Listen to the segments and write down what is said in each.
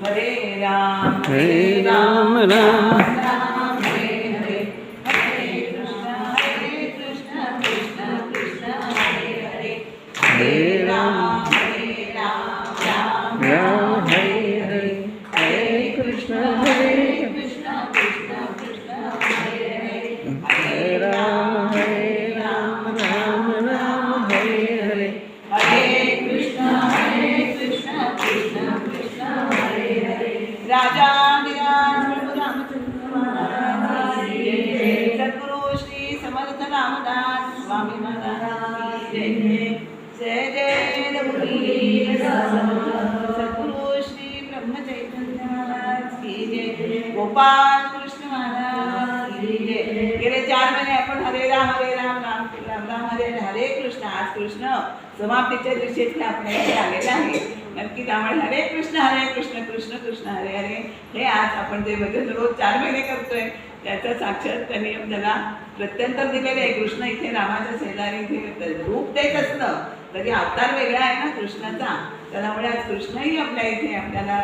हरे राम हरे राम राम राम हरे हरे, हरे कृष्ण कृष्ण कृष्ण हरे हरे, हरे राम राम राम हरे हरे, हरे कृष्ण कृष्ण कृष्ण कृष्ण हरे हरे, हरे राम राम राम हरे हरे। हरे कृष्ण कृष्ण कृष्ण हरे हरे। राजा विराज प्रभु रामचंद्र महाराज की जय। सद्गुरु श्री समर्थ रामदास स्वामी महाराज की जय। जय जय रघुवीर समर्थ सद्गुरु श्री ब्रह्म चैतन्य महाराज की जय। गोपाल कृष्ण महाराज की जय। गेले 4 महिने आपण हरे राम राम राम हरे हरे कृष्ण, आज कृष्ण समाप्तीच्या दिवशी इथे आपण इथे आलेले आहे. नक्की त्यामुळे हरे कृष्ण कृष्ण कृष्ण हरे हरे हे आज आपण जे भजन रोज 4 महिने करतोय त्याचा साक्षात त्यांनी आपल्याला प्रत्यंतर दिलेले आहे. कृष्ण इथे रामाच्या शेजारी इथे रूप देत असलं तरी अवतार वेगळा आहे ना कृष्णाचा. त्यामुळे आज कृष्णही आपल्या इथे आपल्याला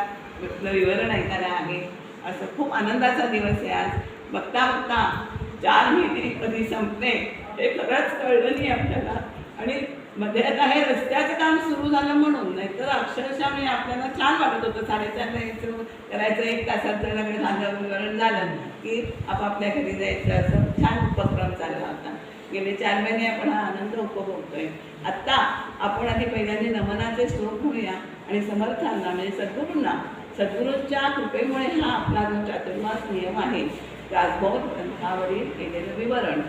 विवरण ऐकायला आहे. असं खूप आनंदाचा दिवस आहे आज. बघता बघता 4 महिने कधी संपले हे खरंच कळलं नाही आपल्याला. आणि मध्ये आता हे रस्त्याचं काम सुरू झालं म्हणून, नाहीतर अक्षरशः म्हणजे आपल्याला छान वाटत होतं. 4:30 यायचं करायचं, 1 तासात सगळं झालं विवरण झालं की आपापल्या घरी जायचं, असं छान उपक्रम चालला होता. गेले 4 महिने आपण हा आनंद उपभोगतोय. आत्ता आपण आधी पहिल्यांदा नमनाचे श्लोक म्हणूया आणि समर्थांना म्हणजे सद्गुरूंच्या कृपेमुळे हा आपला जो चातुर्मास नियम आहे दासबोध ग्रंथावरील केलेलं विवरण,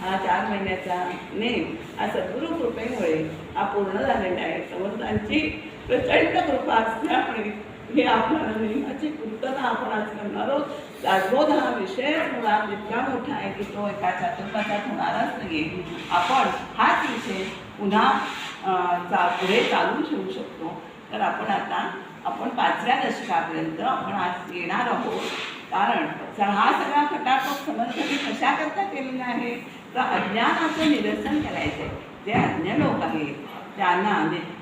हा 4 महिन्याचा नेम हा सद्गुरू कृपेमुळे हा पूर्ण झालेला आहे. समर्थांची प्रचंड कृपा असल्यामुळे हे आपल्याला नियमाची पूर्तता आपण आज करणार आहोत. दासबोध हा विषय मुळात इतका मोठा आहे की तो एका चातुर्मासात होणारच नाही. आपण हाच विषय पुन्हा पुढे चालू ठेवू शकतो. तर आपण 5व्या दशकापर्यंत आपण आज येणार आहोत. कारण हा सगळा खटाटोप समर्थांनी कशा करता केलेला आहे तर अज्ञानाचं निरसन करायचं आहे. जे अज्ञ लोक आहेत त्यांना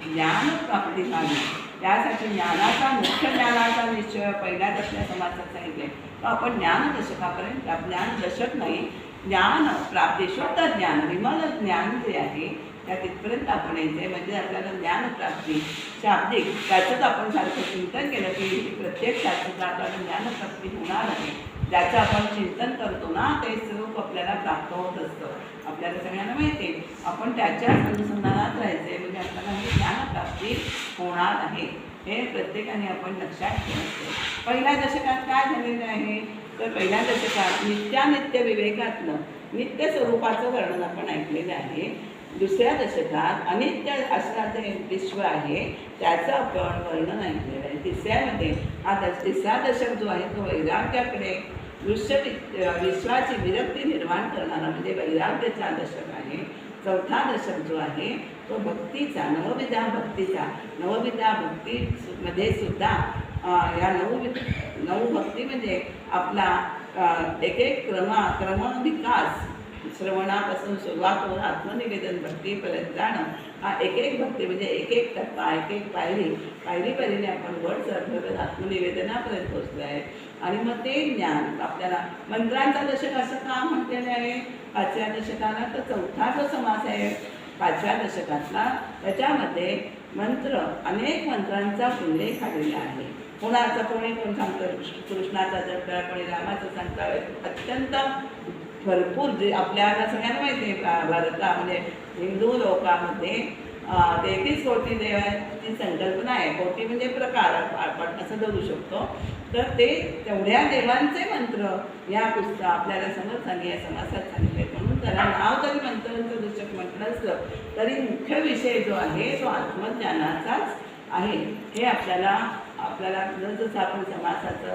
ज्ञान प्राप्ती झाली, त्यासाठी ज्ञानाचा मुख्य ज्ञानाचा निश्चय पहिल्या दशका समाजात सांगितले. तर आपण ज्ञानदशकापर्यंत, ज्ञान दशक नाही, ज्ञान प्राप्ती शुद्ध ज्ञान विमल ज्ञान जे आहे त्या तिथपर्यंत आपण यायचे. म्हणजे आपल्याला ज्ञानप्राप्ती शाब्दिक त्याचंच आपण सारखं चिंतन केलं की प्रत्येक शास्त्रात आपल्याला ज्ञानप्राप्ती होणार आहे. ज्याचं आपण चिंतन करतो ना ते स्वरूप आपल्याला प्राप्त होत असतं. आपल्याला सगळ्यांना माहिती आहे. आपण त्याच्या अनुसंधानात राहायचे म्हणजे आपल्याला ही ज्ञानप्राप्ती होणार आहे. हे प्रत्येकाने आपण लक्षात ठेवायचं. पहिल्या दशकात काय झालेलं आहे तर पहिल्या दशकात नित्यानित्य विवेकातलं नित्य स्वरूपाचं वर्णन आपण ऐकलेलं आहे. दुसऱ्या दशकात अनित्य असं जे विश्व आहे त्याचं आपण वर्णन ऐकलेलं आहे. तिसऱ्यामध्ये तिसरा दशक जो आहे तो वैराग्याकडे विश्वाची विरक्ती निर्माण करणारा म्हणजे वैराग्याचा दशक आहे. चौथा दशक जो आहे तो भक्तीचा, नवविधा भक्तीमध्ये सुद्धा या नऊ भक्ती म्हणजे आपला एक क्रम विकास श्रवणापासून सुरुवात होऊन आत्मनिवेदन भक्तीपर्यंत जाणं. हा एक भक्ती म्हणजे एक टप्पा, एक पायरीने आपण वर चढवत आत्मनिवेदनापर्यंत पोहोचलो आहे. आणि मग ते ज्ञान आपल्याला मंत्रांचा दशक असं का म्हटलेलं आहे 5व्या दशकाला तर चौथा जो समास आहे 5व्या दशकातला त्याच्यामध्ये मंत्र अनेक मंत्रांचा उल्लेख आलेला आहे. कोण सांगतं कृष्णाचा जपला, कोणी रामाचं सांगतं. अत्यंत भरपूर जे आपल्याला सगळ्यांना माहिती आहे भारतामध्ये हिंदू लोकांमध्ये 33 कोटी देवाची संकल्पना आहे. कोटी म्हणजे प्रकार आपण असं धरू शकतो. तर ते तेवढ्या देवांचे मंत्र या पुस्तक आपल्याला समर्थांनी या समासात सांगितले. म्हणून त्याला नाव जरी मंत्रांचं दशक म्हटलं असलं तरी मुख्य विषय जो आहे तो आत्मज्ञानाचाच आहे. हे आपल्याला जसं आपण समासाचं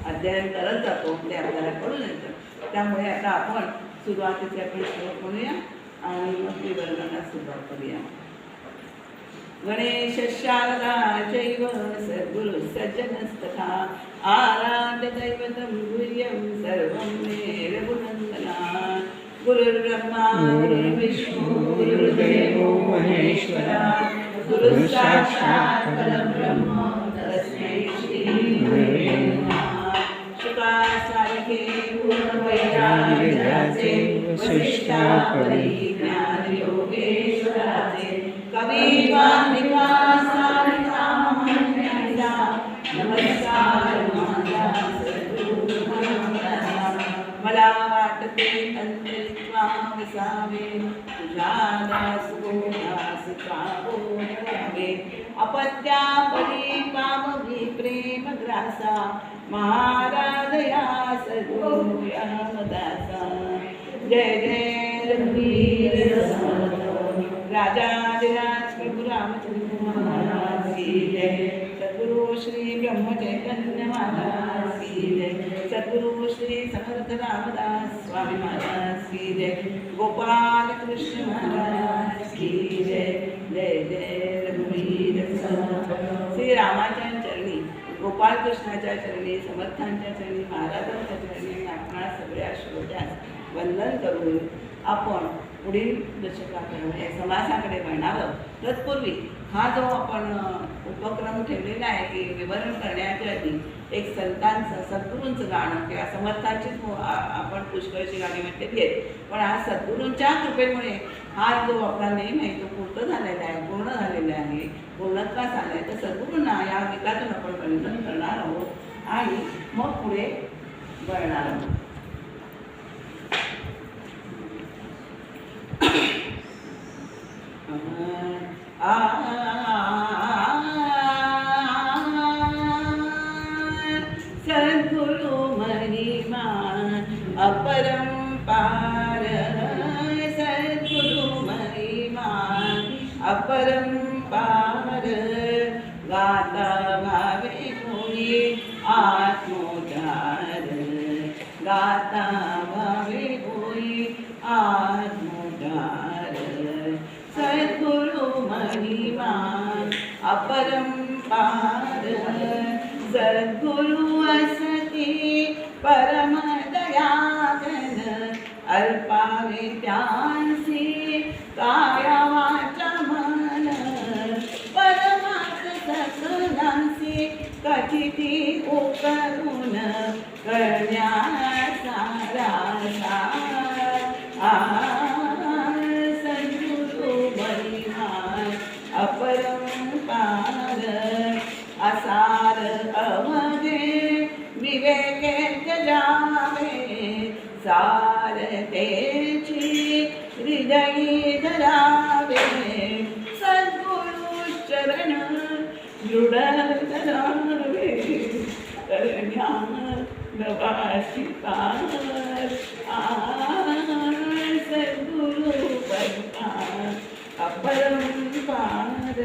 अध्ययन करत जातो ते आपल्याला कळून येतं. त्यामुळे आता आपण सुरुवातीचे आपण श्लोक म्हणूया आणि मग ते वर्णनास सुरुवात करूया. गणेश शारदा चैव सद्गुरु सज्जनस्तथा आराध्य दैवतं गुह्यं सर्वं मे रघुनन्दना. गुरुर्ब्रह्मा गुरुर्विष्णू गुरुर्देवो महेश्वरा गुरुः साक्षात् परब्रह्म वसिष्ठा परी ज्ञान योगेश्वराचे कवी वाल्मिका सारिका महाज्ञानीचा नमस्कार माझा सद्गुरू महाराजा. मला वाटते अंतरित्वा विसावे तुझ्या दास गोदास कावे अपत्या परी पामवी प्रेम ग्रासा महाराज या सद्गुरू या दासा. जय जय रघुवीर समर्थ राजाधिराज प्रभु रामचंद्र महाराज की जय. सद्गुरु श्री ब्रह्म चैतन्य महाराज की जय. सद्गुरु श्री समर्थ रामदास स्वामी महाराज की जय. गोपाल कृष्ण महाराज की जय. जय जय रघुवीर समर्थ. श्री रामाच्या चरणी, गोपाल कृष्णाच्या चरणी, समर्थांच्या चरणी, महाराजांच्या चरणी आपणा सगळ्या श्रोत्यास वंदन करून आपण पुढील दशकाकडे समासाकडे वळणार आहोत. तत्पूर्वी हा जो आपण उपक्रम ठेवलेला आहे की विवरण करण्याच्या आधी एक संतांचं सद्गुरूंचं गाणं किंवा समर्थांचीच आपण पुष्कळशी गाणी म्हटलेली आहेत, पण आज सद्गुरूंच्या कृपेमुळे हा जो आपला नेम आहे तो पूर्ण झालेला आहे, पूर्णत्वास आला आहे. तर सद्गुरूंना या गीतातून आपण वंदन करणार आहोत आणि मग पुढे वळणार आहोत. सद्गुरु महिमा अपरंपार, सद्गुरु महिमा अपरंपार. गाता भावे कोणी आत्मोद्धार, गाता भावे कोणी आत्मोद्धार. सद्गुरु महिमा अपरंपार, सद्गुरु असती परम दयाघन. अल्पावे त्यांसी काया वाचा मन, परमार्थ सकलांसी कथिती उपकरून करण्या सारा सद्गुरु महिमा अपरंपार. असार अवघे विवेके जावे, सार तेची हृदयी धरावे. सद्गुरु चरण दृढ धरावे, करण्या नवासी पार. सद्गुरु महिमा अपरंपार.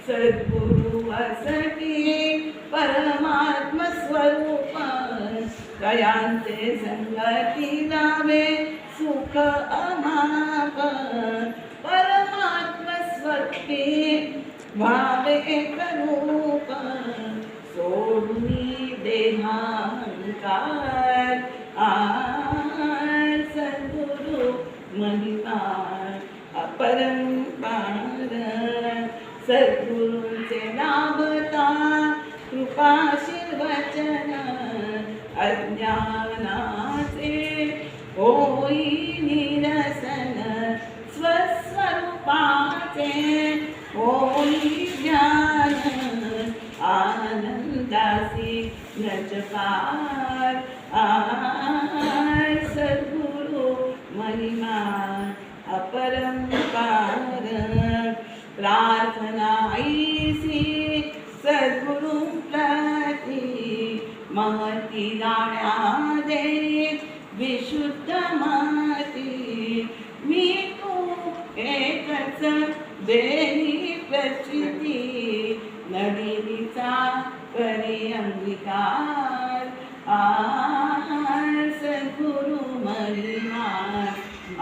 सद्गुरु असती परमात्म स्वरूप, कयांचे संगती लावे सुख अमाप. परमात्म स्वरूपी भावे करूप, सोडूनी देहांकार. सद्गुरु महिमा अपरंपार. सद्गुरूंचे लाभता कृपाशील वचन, अज्ञानाचे होई निरसन. स्वस्वरूपाचे होई ज्ञान, आनंदासी नचकार. सद्गुरु महिमा अपरंपार. प्रार्थना ऐसी सद्गुरु प्रती, महती जाण्या दे विशुद्ध मती. मी तू एकच देही प्रचिती, नदीचा करी अंगीकार. सद्गुरु महिमा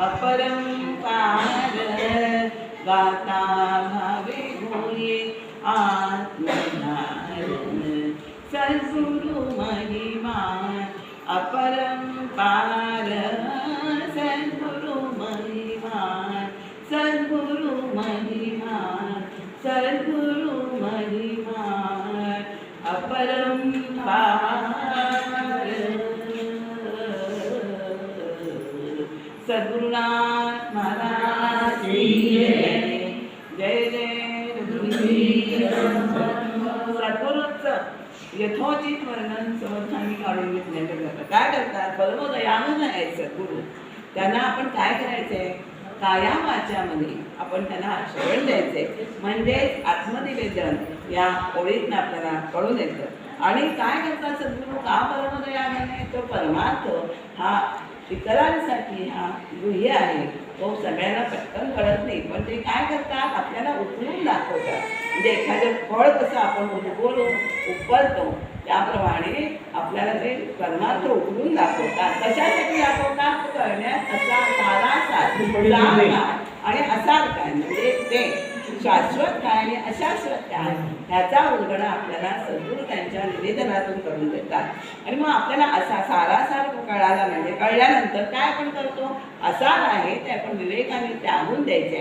अपरंपार. गाता भावे होई आत्मोद्धार. सद्गुरु महिमा अपरंपार. सद्गुरु महिमा, सद्गुरु महिमा, सद्गुरु महिमा अपरंपार. सद्गुरु रघुनाथ महाराज की जय जय रघुवीर सद्गुरूंचं यथोचित वर्णन समर्थांनी काढून घेतलेलं जातं. काय करतात? परमदयाळू आहे सद्गुरू. त्यांना आपण काय करायचंय? काया वाच्यामध्ये आपण त्यांना श्रवण द्यायचे, म्हणजेच आत्मनिवेदन या ओळीतनं आपल्याला कळून येतं. आणि काय करतात सद्गुरू? का परमदयाळू? तो परमार्थ हा इतरांसाठी हा गुह्य आहे, तो सगळ्यांना पटकन कळत नाही, पण ते काय करतात? आपल्याला उचलून दाखवतात. म्हणजे एखादं फळ कसं आपण उपलतो त्याप्रमाणे आपल्याला ते परमार्थ उचलून दाखवतात. कशासाठी दाखवतात? कळण्यात असा सारा आणि असार काय, म्हणजे ते शाश्वत काय आणि अशाश्वत काय, ह्याचा उलगडा आपल्याला सद्गुरू त्यांच्या निवेदनातून करून देतात. आणि मग आपल्याला असा सारासार कळाला, म्हणजे कळल्यानंतर काय आपण करतो? असार आहे ते आपण विवेकाने टाकून द्यायचे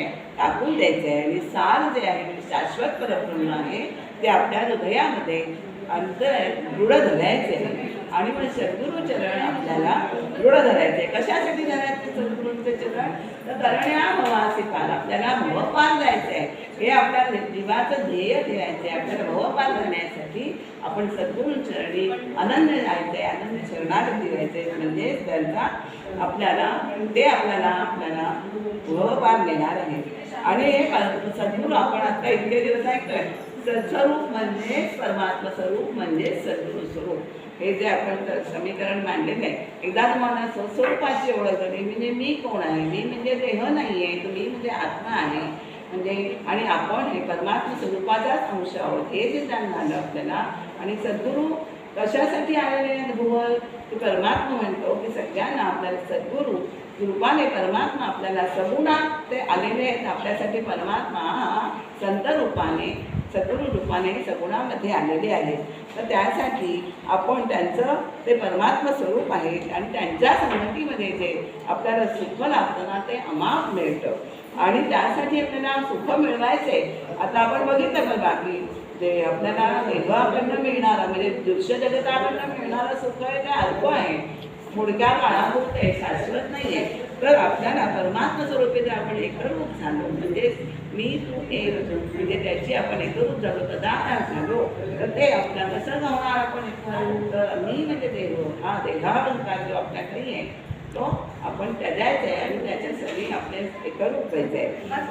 आहे आणि सार जे आहे म्हणजे शाश्वत परब्रह्म आहे ते आपल्या हृदयामध्ये अंतर दृढ धरायचे. आणि मग सद्गुरू चरण आपल्याला दृढ धरायचे. कशासाठी धरायचे सद्गुरूंचे चरण? तर करण्या भवासी पार, आपल्याला भवपार जायचं आहे, हे आपल्या जीवाचं ध्येय ठेवायचं आहे. आपल्याला भवपार करण्यासाठी आपण सद्गुरूंचरणी अनन्य जायचं आहे, अनन्य शरणागती व्हायचे, म्हणजे त्यांचा आपल्याला भवपार देणार आहे. आणि हे सद्गुरू आपण आता इतके दिवस ऐकतोय, सत्स्वरूप म्हणजे परमात्मा स्वरूप म्हणजे सद्गुरू स्वरूप, हे जे आपण समीकरण मांडलेलं आहे. एकदा तुम्हाला स्वस्वरूपाची ओळख झाली, म्हणजे मी कोण आहे? मी म्हणजे देह नाही आहे, तुम्ही म्हणजे आत्मा आहे, म्हणजे आणि आपण हे परमात्मा स्वरूपाचाच अंश आहोत, हे जे ज्ञान झालं आपल्याला. आणि सद्गुरू कशासाठी आलेले आहेत? भुवल की परमात्मा म्हणतो की सगळ्यांना आपल्याला सद्गुरू रूपाने परमात्मा आपल्याला सगुणात ते आलेले आहेत. आपल्यासाठी परमात्मा हा संत रूपाने सद्गुरू रूपाने सगुणामध्ये आलेले आहेत. तर त्यासाठी आपण त्यांचं ते परमात्मा स्वरूप आहे आणि त्यांच्या संगतीमध्ये जे आपल्याला सुख लाभतं ना ते अमाप मिळतं. आणि त्यासाठी आपल्याला सुख मिळवायचे. आता आपण बघितलं बघा की जे आपल्याला देवाकडनं मिळणारं म्हणजे दृश्य जगताकडनं मिळणारं सुख आहे ते अल्प आहे, पुढच्या काळापुरतं आहे, शाश्वत नाही आहे. तर आपल्याला परमात्मा स्वरूपी जर आपण एकरूप झालो, म्हणजे मी तू एक, म्हणजे त्याची आपण एकरूप झालो, तदाकार झालो, तर ते आपल्याला कसं होणार? आपण एकरूप, तर मी म्हणजे देव, हा देहावंकार जो आपल्याकडे आहे तो आपण त्याच्याच आहे आणि त्याच्यासाठी आपल्या एकरूप व्हायचं आहे.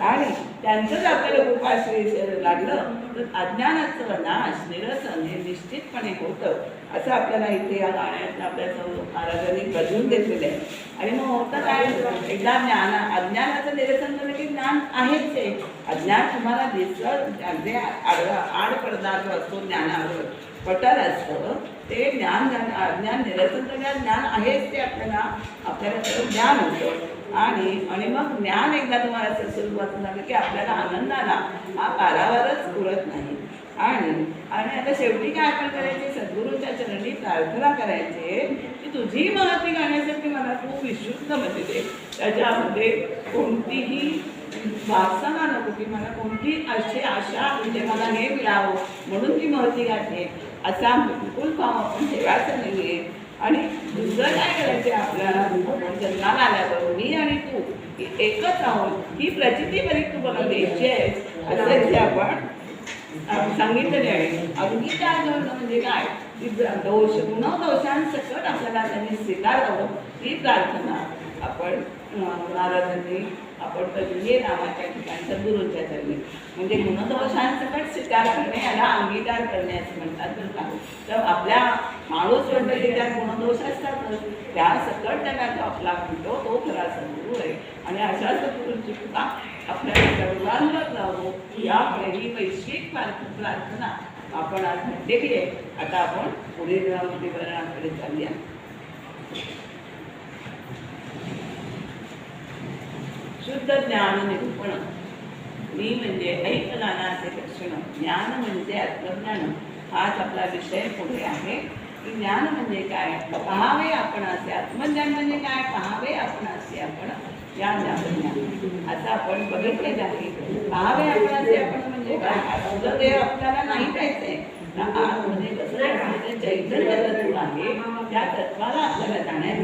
आणि त्यांचंच आपल्याला उपाश्रय लागलं तर अज्ञानाचं नाश निरसन हे निश्चितपणे होतं, असं आपल्याला इथे या गाण्यातनं आपल्या महाराजांनी बजवून घेतलेलं आहे. आणि मग होतं काय? एकदा अज्ञानाचं निरसन झालं की ज्ञान आहेच आहे. अज्ञान तुम्हाला दिसत अगदी आड पडदा जो असतो ज्ञानावर पटल असतं ते ज्ञान अज्ञान निरसन झालं, ज्ञान आहेच ते आपल्याला ज्ञान होतं. आणि मग ज्ञान एकदा तुम्हाला स्वरूपाचं झालं की आपल्याला आनंदाला हा पारावरच पुरत नाही. आणि आता शेवटी काय आपण करायचे? सद्गुरूंच्या चरणी प्रार्थना करायचे की तुझी महती गाण्यासाठी मला तू विशुद्ध मती दे, त्याच्यामध्ये कोणतीही वासना नको, की मला कोणती अशी आशा म्हणजे मला हे मिळावं म्हणून ती महती गाते, असा बिलकुल भाव आपण ठेवायचा नाही आहे. आणि दुसरं काय करायचं? आपल्याला आपण जन्माला आल्याबरोबर मी आणि तू एकच आहोत ही प्रचिती बरी तू मला द्यायची आहे, असं इथे आपण सांगितलेले आहे. अगदी काय करणं म्हणजे काय? की गुणदोषांसकट आपल्याला त्यांनी स्वीकारावं ही प्रार्थना आपण महाराजांनी आपण कधी नावाच्या ठिकाणी सद्गुरूंच्या चरणी, म्हणजे गुणदोषांसकट स्वीकार करणे याला अंगीकार करणे असं म्हणतात बरं का. तर आपल्या माणूस म्हणतो की त्या गुणदोष असतात, त्या सकट त्याला जो आपला म्हणतो तो खरा सद्गुरू आहे. आणि अशा सद्गुरूंची कृपा आपल्याला सर्वांवर जावो यापुढे ही वैश्विक प्रार्थना आपण आज म्हटलेली आहे. आता आपण पुढील विवरणाकडे चालूया. शुद्ध ज्ञान निरूपण. मी म्हणजे ऐकनानाचे लक्षण, ज्ञान म्हणजे आत्मज्ञान, हाच आपला विषय पुढे आहे. की ज्ञान म्हणजे काय? पहावे आपण असे. आत्मज्ञान म्हणजे काय? पहावे आपण असे आपण या ज्ञान असं आपण बघितलेलं आहे. पहावे आपण असे आपण म्हणजे काय? तुझं देव आपल्याला नाही पाहिजे. आतमध्ये कसं नियंत्रण तत्व आहे त्या तत्वाला आपल्याला जाण्याचं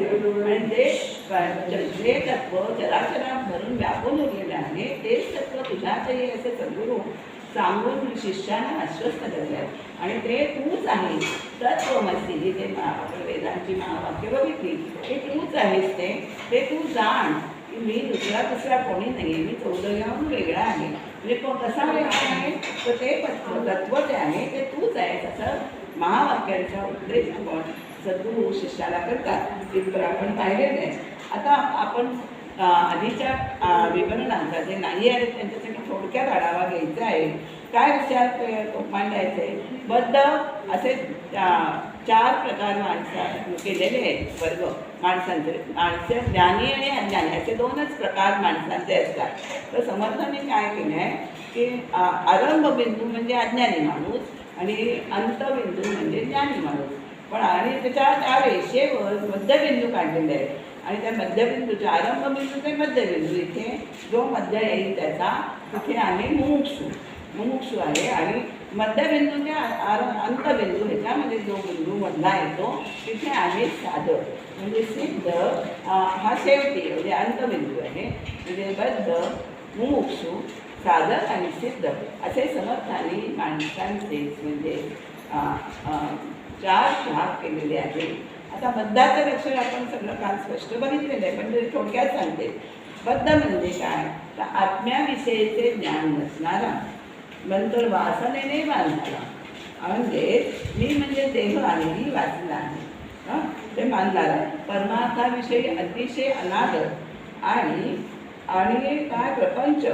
आणि जे तत्व चराचरात भरून व्यापून उरलेलं आहे तेच तत्व तुझ्यातही असे सद्गुरू सांगून शिष्याला आश्वस्त करतात आणि ते तूच आहेस तत्वमसी जी ते वेदांची महावाक्य बघितली ते तूच आहेस ते तू जाण की मी दुसरा कोणी नाही आहे, मी चौदव्याहून वेगळा आहे. म्हणजे कसा वेगळा आहे तर ते तत्व जे आहे ते तूच आहेस असं महावाक्यांचा उपदेश आपण सद्गुरू शिष्याला करतात तिथपर आपण पाहिलेलं आहे. आता आपण आधीच्या विवरणांचा जे नाही आहे त्यांच्यासाठी थोडक्यात आढावा घ्यायचा आहे. काय विचार मांडायचे बद्ध असे 4 प्रकार माणसं केलेले आहेत वर्ग माणसं ज्ञानी आणि अज्ञानी असे 2च प्रकार माणसांचे असतात. तर समर्थाने काय केलं आहे की आरंभबिंदू म्हणजे अज्ञानी माणूस आणि अंतबिंदू म्हणजे ज्ञानी माणूस पण आणि त्या रेषेवर मध्यबिंदू काढलेले आहेत आणि त्या मध्यबिंदूच्या आरंभबिंदू ते मध्यबिंदू इथे जो मध्य येईल त्याचा तिथे आहे मुमुक्षू आहे आणि मध्यबिंदूच्या अंतबिंदू ह्याच्यामध्ये जो बिंदू मधला येतो तिथे आहे साधक म्हणजे सिद्ध हा शेवटी म्हणजे अंतबिंदू आहे. म्हणजे बद्ध मुमुक्षू साधक आणि सिद्ध असे समर्थाने माणसांचे म्हणजे 4 भाग केलेले आहेत. आता बद्धाचं लक्षण आपण सगळं काल स्पष्ट बघितलेलं आहे पण ते थोडक्यात सांगते. बद्ध म्हणजे काय तर आत्म्याविषयीचे ज्ञान नसणारा नंतर वासनेने बांधणारा म्हणजे मी म्हणजे देह आहे ही वासना आहे ते मानणारा परमार्थाविषयी अतिशय अनादर आणि काय प्रपंच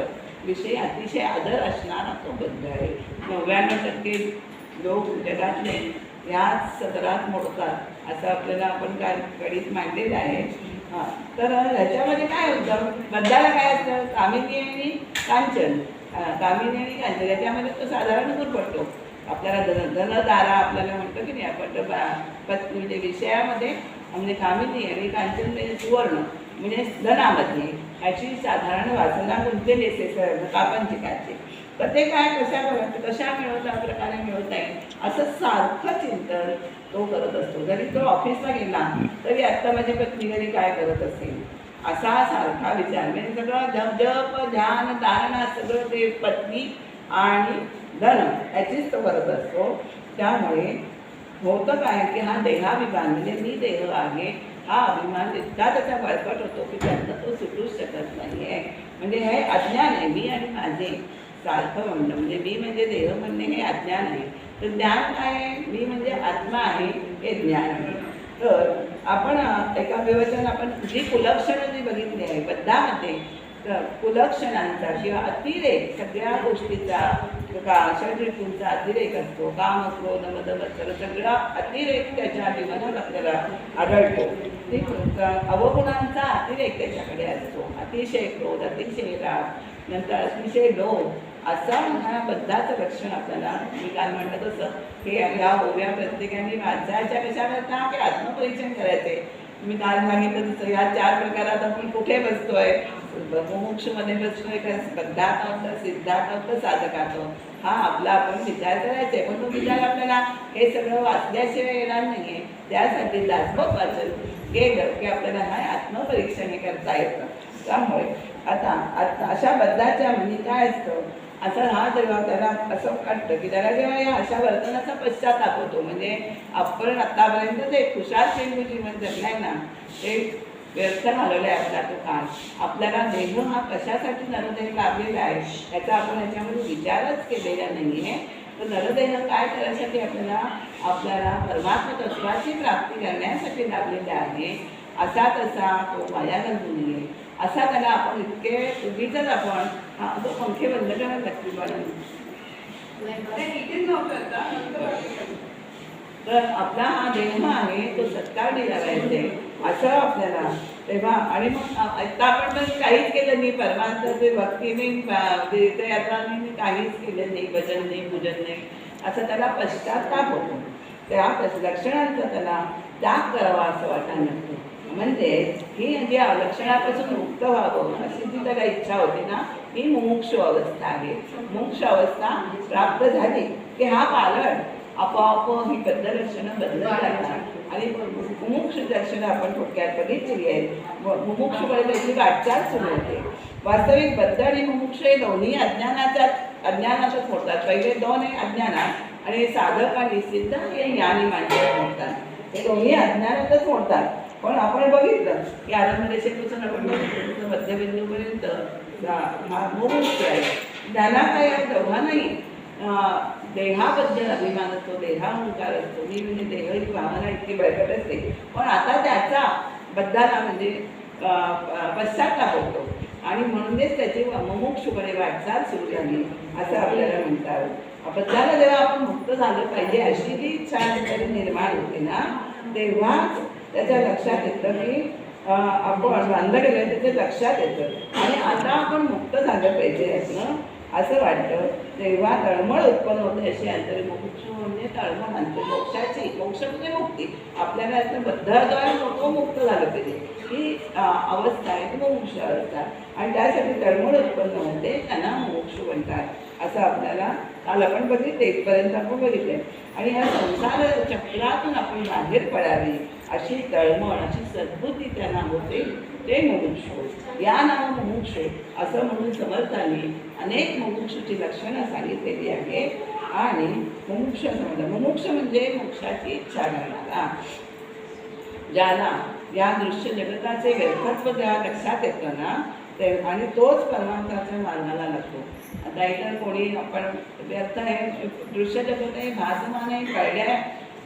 विषयी अतिशय आदर असणारा तो बद्ध आहे. 99% लोक जगातले ह्याच सदरात मोडतात असं आपल्याला आपण गणित मांडलेलं आहे. तर ह्याच्यामध्ये काय होतं बद्धाला काय असतं कामिनी आणि कांचन याच्यामध्ये तो साधारण गुरपडतो. आपल्याला धनदारा आपल्याला म्हणतो की नाही आपण म्हणजे विषयामध्ये म्हणजे कामिनी आणि कांचन म्हणजे सुवर्ण म्हणजे धनामध्ये ह्याची साधारण वासना गुंतलेली असते कापंचिकाची. तर ते काय कशा मिळवता प्रकारे मिळवता येईल असं सारखं चिंतन तो करत असतो. जरी तो ऑफिसला गेला तरी आत्ता माझी पत्नी घरी काय करत असेल असा सारखा विचार म्हणजे सगळं जप ध्यान धारणा सगळं ते पत्नी आणि धन याचीच तो करत असतो. त्यामुळे होतं काय की हा देहाभिमान म्हणजे मी देह आहे हा अभिमान इतका त्याचा बळकट होतो की त्यातनं तो सुटूच शकत नाही आहे. म्हणजे हे अज्ञान आहे मी आणि माझे सारखं म्हणणं म्हणजे मी म्हणजे देह म्हणणे हे अज्ञान आहे. तर ज्ञान काय आहे मी म्हणजे आत्मा आहे हे ज्ञान आहे. तर आपण एका विवचन आपण जी कुलक्षणं जी बघितली आहे बद्धामध्ये तर कुलक्षणांचा किंवा अतिरेक सगळ्या गोष्टीचा षड्ऋतूंचा अतिरेक असतो. काम क्रोध मद मत्सर सगळा अतिरेक त्याच्या जीवनात आपल्याला आढळतो. अवगुणांचा अतिरेक त्याच्याकडे असतो. अतिशय क्रोध अतिशय राग नंतर अतिशय लोभ असं ह्या बद्धाचं लक्षण आपल्याला मी काल म्हटलं तसं हे ह्या ओव्या प्रत्येकाने वाचायच्या कशा करता की आत्मपरीक्षण करायचे. मी काल सांगितलं तसं या 4 प्रकारात आपण कुठे बसतोय मुमुक्षमध्ये बसतोय का बद्धात आहोत का सिद्धात आहोत का साधकात आहोत हा आपला आपण विचार करायचा आहे. पण तो विचार आपल्याला हे सगळं वाचल्याशिवाय येणार नाही आहे. त्यासाठी दासबोध वाचन केलं की आपल्याला हा आत्मपरीक्षण हे करता येतं. त्यामुळे आता अशा बद्धाच्या म्हणजे काय असतं असं हा जेव्हा त्याला असं वाटतं की त्याला जेव्हा या अशा वर्तनाचा पश्चाताप होतो म्हणजे आपण आत्तापर्यंत जे खुशाल शेंगू जीवन जगलाय ना ते व्यर्थ घालवलं आहे आपला तो काळ. आपल्याला देह हा कशासाठी नरदेह लाभलेला आहे याचा आपण याच्यामध्ये विचारच केलेला नाही आहे. तर नरदेह काय करायसाठी आपल्याला परमात्मा तत्वाची प्राप्ती करण्यासाठी लाभलेला आहे. असा तसा तो वाया घालू नये असा त्याला आपण इतके उगीच आपण तो पंखे बंद करायला लागतील तर आपला हा देह आहे तो सत्कार दिला पाहिजे असं आपल्याला तेव्हा. आणि मग आता आपण तर काहीच केलं नाही परमार्थाचे भक्तीने तीर्थयात्रांनी काहीच केलं नाही भजन नाही पूजन नाही असं त्याला पश्चाताप होतो. त्या लक्षणांचा त्याला त्याग करावा असं वाटायला लागतं. म्हणजे ही जी लक्षणापासून मुक्त व्हावं अशी जी त्याला इच्छा होती ना ही मुमुक्षु अवस्था आहे. मुमुक्षु अवस्था प्राप्त झाली की हा पालट आपोआप ही बद्ध लक्षणं बदलत जातात आणि मुमुक्ष लक्षणं आपण थोडक्यात बघितलेली आहेत. मुमुक्षुकडे त्याची वाटचाल सुरू होते. वास्तविक बद्ध आणि मुमुक्ष हे दोन्ही अज्ञानातच होतात. पहिले दोन हे अज्ञानात आणि साधक आणि सिद्ध हे ज्ञानी माणसात होतात. हे दोन्ही अज्ञानातच होतात. पण आपण बघितलं की आरंभरेषेपासून आपण बघितलं मध्यबिंदूपर्यंत हा मुमुक्ष आहे. त्याला काय दोघांनाही देहाबद्दल अभिमान असतो, देहाहंकार असतो. मी म्हणजे देह ही भावना इतकी बळकट असते. पण आता त्याचा बद्धाला म्हणजे पश्चाताप होतो आणि म्हणूनच त्याची मुमुक्षुकडे वाटचाल सुरू झाली असं आपल्याला म्हणतात. बद्धाला जेव्हा आपण मुक्त झालं पाहिजे अशी जी इच्छा तरी निर्माण होते ना, तेव्हाच त्याच्या लक्षात येतं की आपण बांधलं गेलं त्याच्या लक्षात येतं आणि आता आपण मुक्त झालं पाहिजे यातनं असं वाटतं. तेव्हा तळमळ उत्पन्न होते. अशी अंतर्मुमुक्षु म्हणजे तळमळ आणते मोक्षाची. मोक्ष म्हणजे मुक्ती. आपल्याला यातनं बद्धाद्वारे तो मुक्त झालं पाहिजे ही अवस्था आहे ती मुमुक्ष अवस्था आणि त्यासाठी तळमळ उत्पन्न होते. त्यांना मुमुक्षु म्हणतात असं आपल्याला काल आपण बघितले. इथपर्यंत आपण बघितले. आणि ह्या संसार चक्रातून आपण बाहेर पडावी अशी तळमळ अशी सद्बुद्धी त्यांना होते ते मुमुक्षु. या नाव मुमुक्षु असं म्हणून समर्थांनी अनेक मुमुक्षुची लक्षणं सांगितलेली आहेत आणि मुमुक्ष असं म्हणतात. मुमुक्ष म्हणजे मोक्षाची इच्छा करणारा, ज्याला या दृश्य जगताचे व्यर्थत्व जेव्हा लक्षात येतं ना ते आणि तोच परमार्थाच्या मार्गाला लागतो. आता इतर कोणी आपण व्यर्थ आहे दृश्य जगत आहे भासमान आहे कळल्या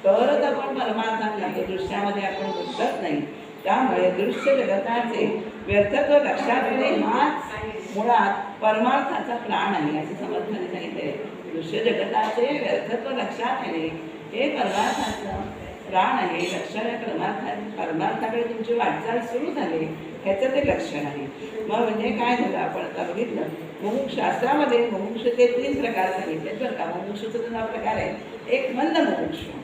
तरच आपण परमार्थाला लागतो. दृश्यामध्ये आपण गुंतत नाही. त्यामुळे दृश्य जगताचे व्यर्थत्व लक्षात येणे हाच मुळात परमार्थाचा प्राण आहे असं समर्थाने सांगितले. दृश्य जगताचे व्यर्थत्व लक्षात येणे हे परमार्थाचं प्राण आहे. लक्षात परमार्थाकडे तुमची वाटचाल सुरू झाली ह्याचं ते लक्षण आहे. मग म्हणजे काय झालं आपण आता बघितलं मुमुक्ष शास्त्रामध्ये मुमुक्षचे 3 प्रकार सांगितले बरं का. मुमुक्षुचा 2 प्रकार आहे. एक मंद मुमुक्षु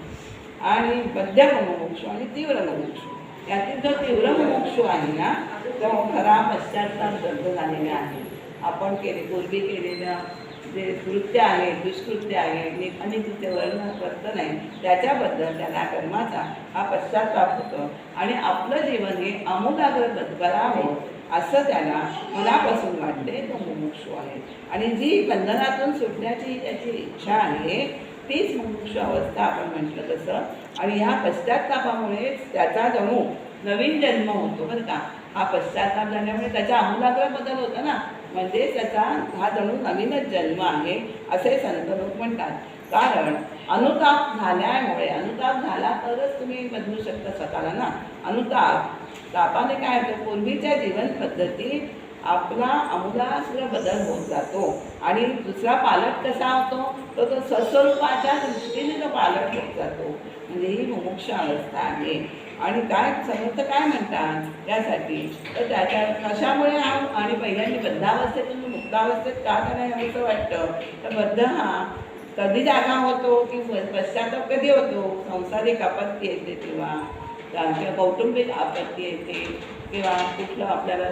आणि मध्यम मुमुक्षु आणि तीव्र मुमुक्षु. यातील जो तीव्र मुमुक्षु आहे ना तो खरा पश्चाताप दर्द झालेला आहे. आपण पूर्वी केलेलं जे कृत्य आहे दुष्कृत्य आहे आणि तिथे वर्ण करत नाही त्याच्याबद्दल त्याला कर्माचा हा पश्चाताप होतो आणि आपलं जीवन हे आमूलाग्र करावं असं त्याला मनापासून वाटते. तो मुमुक्षु आहे आणि जी बंधनातून सुटण्याची त्याची इच्छा आहे तीच मुमुक्षु अवस्था आपण म्हटलं तसं. आणि ह्या पश्चातापामुळेच त्याचा जणू नवीन जन्म होतो बरं का. हा पश्चाताप झाल्यामुळे त्याच्या आमूलाग्र बदल होतो ना म्हणजे त्याचा हा जणू नवीनच जन्म आहे असे संत लोक म्हणतात. कारण अनुताप झाल्यामुळे अनुताप झाला तरच तुम्ही बदलू शकता स्वतःला ना. तापाने काय होतं पूर्वीच्या जीवन पद्धतीत आपला आमूलाग्र बदल होत जातो आणि दुसरा पालट कसा होतो तो सस्वरूपाच्या दृष्टीने तो पालट होत जातो. म्हणजे ही मुमुक्ष अवस्था आहे. आणि काय समर्थ काय म्हणतात यासाठी तर त्याच्या कशामुळे आणि पहिल्यांदा बद्धावस्थेतून मुक्तावस्थेत का करायला असं वाटतं तर बद्ध हा कधी जागा होतो की पश्चाताप कधी होतो. संसारिक आपत्ती येते किंवा कौटुंबिक आपत्ती येते किंवा कुठलं आपल्याला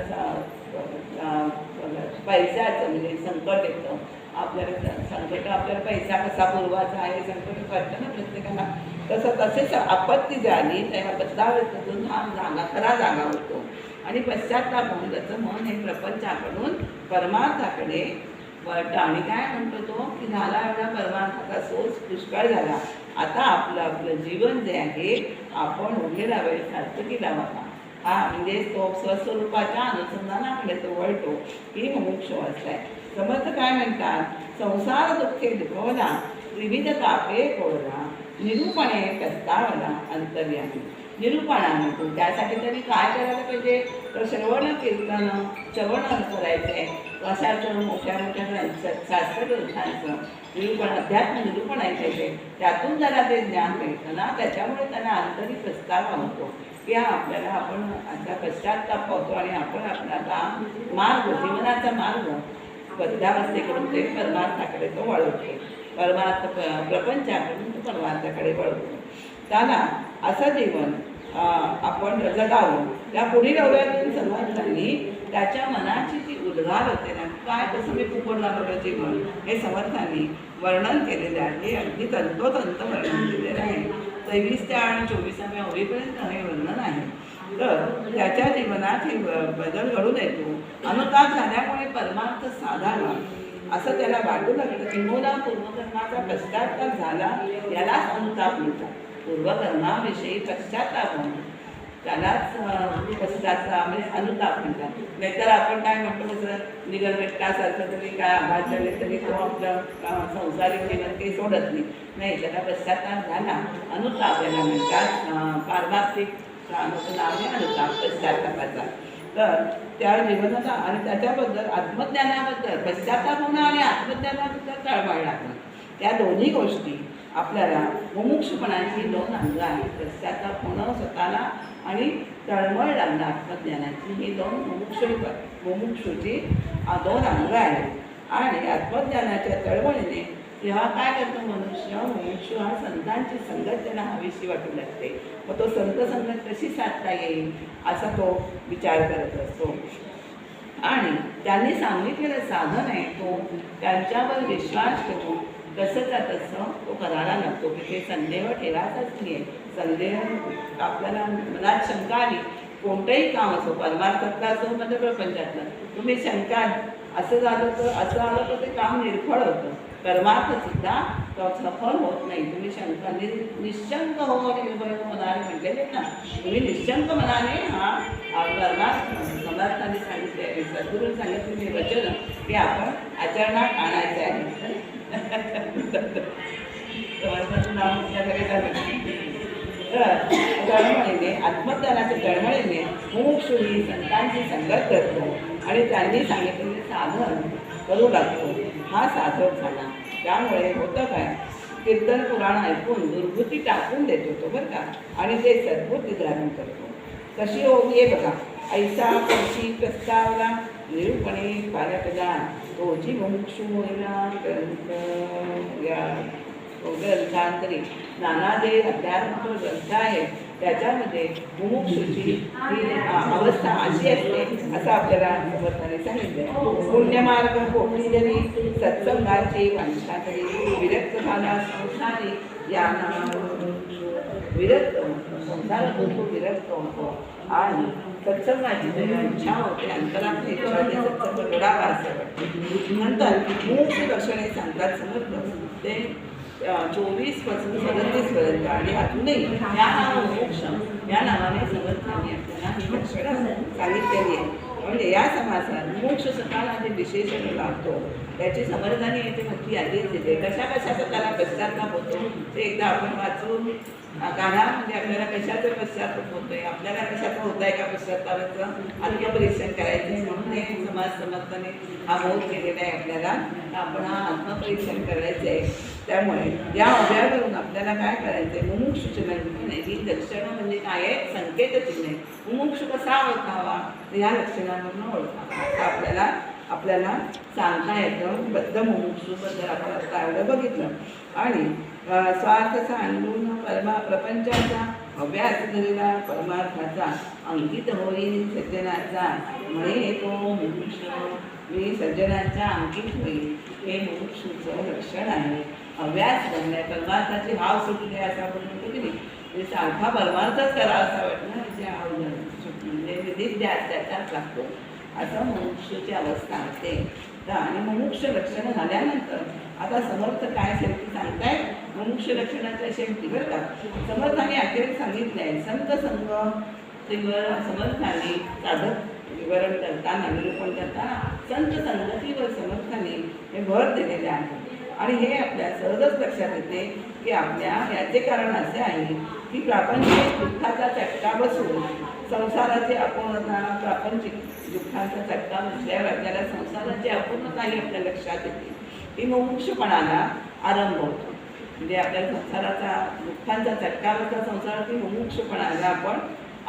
पैशाचं म्हणजे संकट येतं. आपल्याला संकट आपल्याला पैसा कसा पुरवायचा आहे संकट कळतं ना प्रत्येकाला. तसेच आपत्ती झाली तेव्हा बद्धावस्थेतून हा खरा जागा होतो आणि पश्चाताप होऊन त्याचं मन हे प्रपंचाकडून परमार्थाकडे वळतं आणि काय म्हणतो तो की झाला एवढा परमार्थाचा सोच पुष्कळ झाला. आता आपलं जीवन जे आहे आपण उघडा वेळ सार्थकी लावावा हा म्हणजे तो स्वस्वरूपाच्या अनुसंधानाकडे तो वळतो. ही मुमुक्ष अवस्था आहे. समर्थ काय म्हणतात संसार दुःखे दुखवला विविध तापे कोळला निरूपणे कस्तावला अंतर्यामी. निरूपणाने तो त्यासाठी त्यांनी काय करायला पाहिजे तर श्रवण कीर्तन श्रवण करायचे अशाचं मोठ्या शास्त्रग्रंथांचं निरूपण अध्यात्म निरूपण ऐकायचे त्यातून जरा ते ज्ञान मिळतं ना त्याच्यामुळे त्यांना आंतरिक प्रस्ताव होतो की हा आपल्याला आपण आता पश्चाताप होतो आणि आपण आपला आता मार्ग जीवनाचा मार्ग बद्धावस्थेकडून ते परमार्थाकडे तो वळवतो. परमार्थ प्रपंचाकडून तो परमार्थाकडे वळवतो. त्याला असं जीवन आपण जगावं. त्या पुढील ओव्यातून समर्थांनी त्याच्या मनाची जी उद्गार होते ना, काय कसं मी फुकट घालवलं जीवन, हे समर्थांनी वर्णन केलेलं आहे. हे अगदी तंतोतंत वर्णन केलेलं आहे. 23 ते 24व्या ओळीपर्यंत हे वर्णन आहे. तर त्याच्या जीवनात हे बदल घडून येतो. अनुताप झाल्यामुळे परमार्थ साधावा असं त्याला वाटू लागलं. किंबहुना पूर्वकर्माचा पश्चाताप झाला यालाच अनुताप म्हणतात. पूर्वकर्माविषयी पश्चाताप होणं त्यालाच पश्चाताप म्हणजे अनुताप म्हणतात. नाहीतर आपण काय म्हणतो, कसं निगरवेट्टासारखं तरी काय आघात झाले तरी तो आपलं संसारिक जीवन काही सोडत नाही. त्याला पश्चाताप झाला, अनुताप याला म्हणतात. पारमार्थिक नाव आहे अनुताप पश्चातापाचा. तर त्या जीवनाचा आणि त्याच्याबद्दल आत्मज्ञानाबद्दल पश्चाताप होणं आणि आत्मज्ञानाबद्दल तळमळ लागणं, त्या दोन्ही गोष्टी आपल्याला मुमुक्षुपणाची 2 अंग आहेत. पश्चाताप होणं स्वतःला आणि तळमळ लागणं आत्मज्ञानाची, ही 2 मुमुक्षूची 2 अंग आहेत. आणि आत्मज्ञानाच्या तळमळीने तेव्हा काय करतो मनुष्य, मुमुक्षू हा संतांची संगत त्याला हवीशी वाटू लागते. मग तो संत संगत कशी साधता येईल असा तो विचार करत असतो. आणि त्यांनी सांगितलेलं साधन आहे तो त्यांच्यावर विश्वास ठेवून कसंचा तसं तो करायला लागतो. की ते संदेह ठेवायचाच नाही आहे. संदेह आपल्याला मनात शंका आली, कोणतंही काम असो, परमार्थातलं असो म्हणजे प्रपंचातलं, तुम्ही शंका असं झालं तर असं आलं तर ते काम निर्फळ होतं. परमार्थसुद्धा तो सफल होत नाही. तुम्ही शंका निशंक हो निर्भय मनाने म्हटलेले ना, तुम्ही निशंक मनाने हा परमार्थ समर्थाने सांगितले, सद्गुरूंनी सांगितलेले वचन ते आपण आचरणात आणायचे आहे. समर्थाचं नाव तर तळमळीने आत्मज्ञानाच्या तळमळीने मुमुक्षू ही संतांची संगत करतो आणि त्यांनी सांगितलेले साधन करू लागतो. हा साधक झाला. त्यामुळे होतं काय, कीर्तन पुराण ऐकून दुर्बुद्धी टाकून देतो तो बरं का, आणि ते सद्बुद्धी धारण करतो. कशी होती आहे बघा. ऐसा पक्षी प्रस्तावला निरूपणे पालकदा तोची मुमुक्षू होईना ग्रंथांतरी नानादे अध्यात्म ग्रंथ आहे. त्याच्यामध्ये मुमुक्षूची ही अवस्था अशी असते असं आपल्याला समर्थाने सांगितलं. पुण्यमार्ग कोटी जरी सत्संगाची वांछा तरी विरक्त झाला संसारी या विरक्त संसार होतो, विरक्त होतो. आणि सत्संगाची जरी इच्छा होते, अंतरात इच्छा होते सत्संग घडावा असं वाटतं. नंतर मुमुक्ष लक्षणे सांगतात समर्थ ते 24पासून 37पर्यंत. आणि अजूनही या नाव मोक्ष या नावाने समर्थांनी आपल्याला ही लक्षणं सांगितलेली आहे. म्हणजे या समासात मोक्ष स्वतःला जे विशेषण लाभतो त्याची समर्थाने येथे मोठी यादीच येते. कशा कशाचा त्याला पश्चाताप होतो ते एकदा आपण वाचून काढा. म्हणजे आपल्याला कशाचं पश्चाताप होतोय, आपल्याला कशाचं होत आहे का पश्चातापाचं आत्मपरीक्षण करायचं आहे. म्हणून हे समाज समर्थाने हा बोध केलेला आहे आपल्याला. आपण हा आत्मपरीक्षण करायचं आहे. त्यामुळे या उभ्यावरून आपल्याला काय करायचं आहे, मुमुक्षूची लक्षणे ही लक्षणं म्हणजे काय आहे, संकेतचिन्ह. मुमुक्षू कसा ओळखावा तर या लक्षणांवरून ओळखावा असं आपल्याला सांगता येतं. बद्ध मुमुक्षूबद्दल आपण आता एवढं बघितलं. आणि स्वार्थ सांडून प्रपंचाचा अभ्यास केलेला परमार्थाचा अंकित होईल सज्जनाचा म्हणे तो मुमुक्षू मी सज्जनांच्या अंकित होईल. हे मुमुक्षूचं लक्षण आहे. अभ्यास करणे, परमार्थाची हाव सुटली असं आपण म्हणतो की नाही, म्हणजे सारखा परमार्थच करा असा वाटतं. त्याची हाव म्हणजे विधी त्याच्यात लागतो असं मुमुक्षूची अवस्था असते. आणि मुमुक्ष लक्षणं झाल्यानंतर आता समर्थ काय शेवटी सांगताय, मुमुक्ष लक्षणाच्या शेवटी बरं का समर्थाने अखेर सांगितलं आहे. संत संग समर्थाने साधक विवरण करताना निरूपण करताना संत संगतीवर समर्थाने हे भर दिलेले आहे. आणि हे आपल्या सहजच लक्षात येते की आपल्या याचे कारण असे आहे की प्रापंचिक दुःखाचा चटका बसून संसाराची अपूर्णता, प्रापंचिक दुःखाचा चटका बसल्यावर आपल्याला संसाराची अपूर्णताही आपल्या लक्षात येते. ही मुमुक्षपणाला आरंभ होतो. म्हणजे आपल्या संसाराचा दुःखांचा चटका बसला संसारातील मुमुक्षपणाला आपण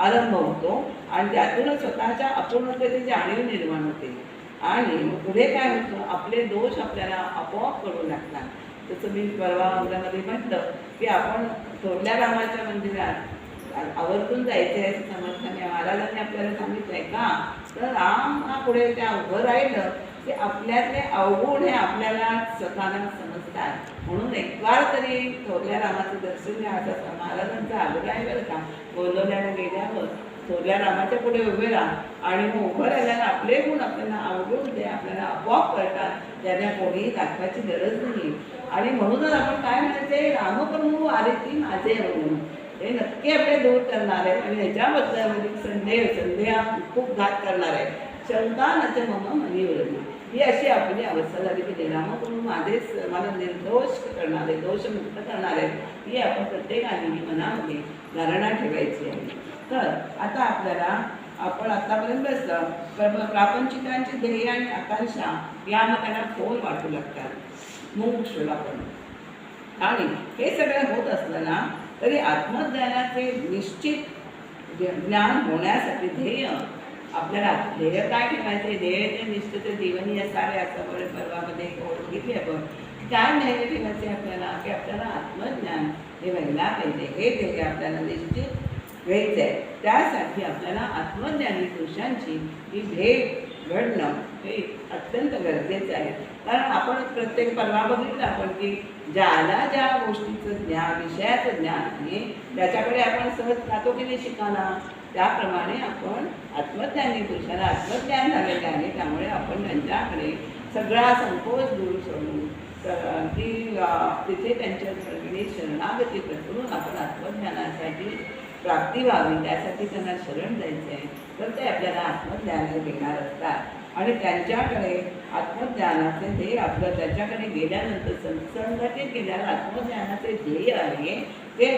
आरंभ होतो आणि त्यातूनच स्वतःच्या अपूर्णतेची जाणीव निर्माण होते. आणि पुढे काय होतं, आपले दोष आपल्याला आपोआप कळू लागतात. जसं मी परवा अंगामध्ये म्हटलं की आपण थोरल्या रामाच्या मंदिरात आवर्जून जायचे आहे असं समर्थाने महाराजांनी आपल्याला सांगितलंय का? तर राम हा पुढे त्या उभं राहिलं की आपल्यातले अवगुण हे आपल्याला स्वतःला समजतात. म्हणून एक वार तरी थोरल्या रामाचं दर्शन घ्या असा महाराजांचा आग्रह आहे बरं का. बोलवल्याला गेल्यावर थोरल्या रामाच्या पुढे उभे राहा आणि मग उभं राहिल्यानं आपले गुण आपल्याला अवगुण ते आपल्याला आपोआप कळतात. त्यांना कोणीही दाखवायची गरज नाही. आणि म्हणूनच आपण काय म्हणायचे, रामप्रभू आले ती माझे अवगुण हे नक्की आपले दूर करणार आहे. आणि ह्याच्याबद्दल संदेह खूप घात करणार आहे. शंका नच मम मनीवरली ही अशी आपली अवस्था झाली की रामप्रभू माझेच मला निर्दोष करणारे दोषमुक्त करणारे ही आपण प्रत्येकाने मनामध्ये धारणा ठेवायची आहे. तर आता आपल्याला आपण आतापर्यंत बसलं प्रापंचिकांची ध्येय आणि आकांक्षा यामध्ये फोल वाटू लागतात मुमुक्षूला पण. आणि हे सगळं होत असताना तरी आत्मज्ञानाचे निश्चित ज्ञान होण्यासाठी ध्येय आपल्याला ध्येय काय ठेवायचे, ध्येयाचे निश्चित जीवनी असावे असं पर्वामध्ये बघितले आपण. काय ध्येय ठेवायचे आपल्याला की आपल्याला आत्मज्ञान हे व्हायला पाहिजे. हे ध्येय आपल्याला निश्चित घ्यायचं आहे. त्यासाठी आपल्याला आत्मज्ञानी पुरुषांची ही भेट घडणं हे अत्यंत गरजेचं आहे. कारण आपण प्रत्येक पर्वा बघितलं आपण की ज्याला ज्या गोष्टीचं ज्ञान विषयाचं ज्ञान आहे त्याच्याकडे आपण सहज जातो की नाही शिकायला. त्याप्रमाणे आपण आत्मज्ञानी पुरुषाला आत्मज्ञान झालेले आहे. त्यामुळे आपण त्यांच्याकडे सगळा संकोच दूर सोडून की तिथे त्यांच्या शरणागती करून आपण आत्मज्ञानासाठी प्राप्ती व्हावी त्यासाठी त्यांना शरण जायचं आहे. तर ते आपल्याला आत्मज्ञान देणार असतात आणि त्यांच्याकडे आत्मज्ञानाचे ध्येय आपलं त्याच्याकडे गेल्यानंतर संघटित केल्यावर आत्मज्ञानाचे ध्येय आहे ते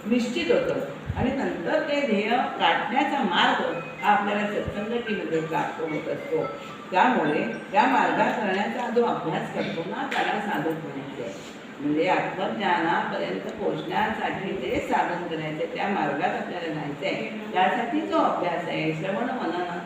निश्चित होतं. आणि नंतर ते ध्येय गाठण्याचा मार्ग हा आपल्याला सत्संगतीमध्ये प्राप्त होत असतो. त्यामुळे त्या मार्गात करण्याचा जो अभ्यास करतो ना त्याला साधक म्हणायचे आहे. म्हणजे आत्मज्ञानापर्यंत पोहोचण्यासाठी ते साधन करायचे, त्या मार्गात आपल्याला जायचं आहे. त्यासाठी जो अभ्यास आहे श्रवण मनन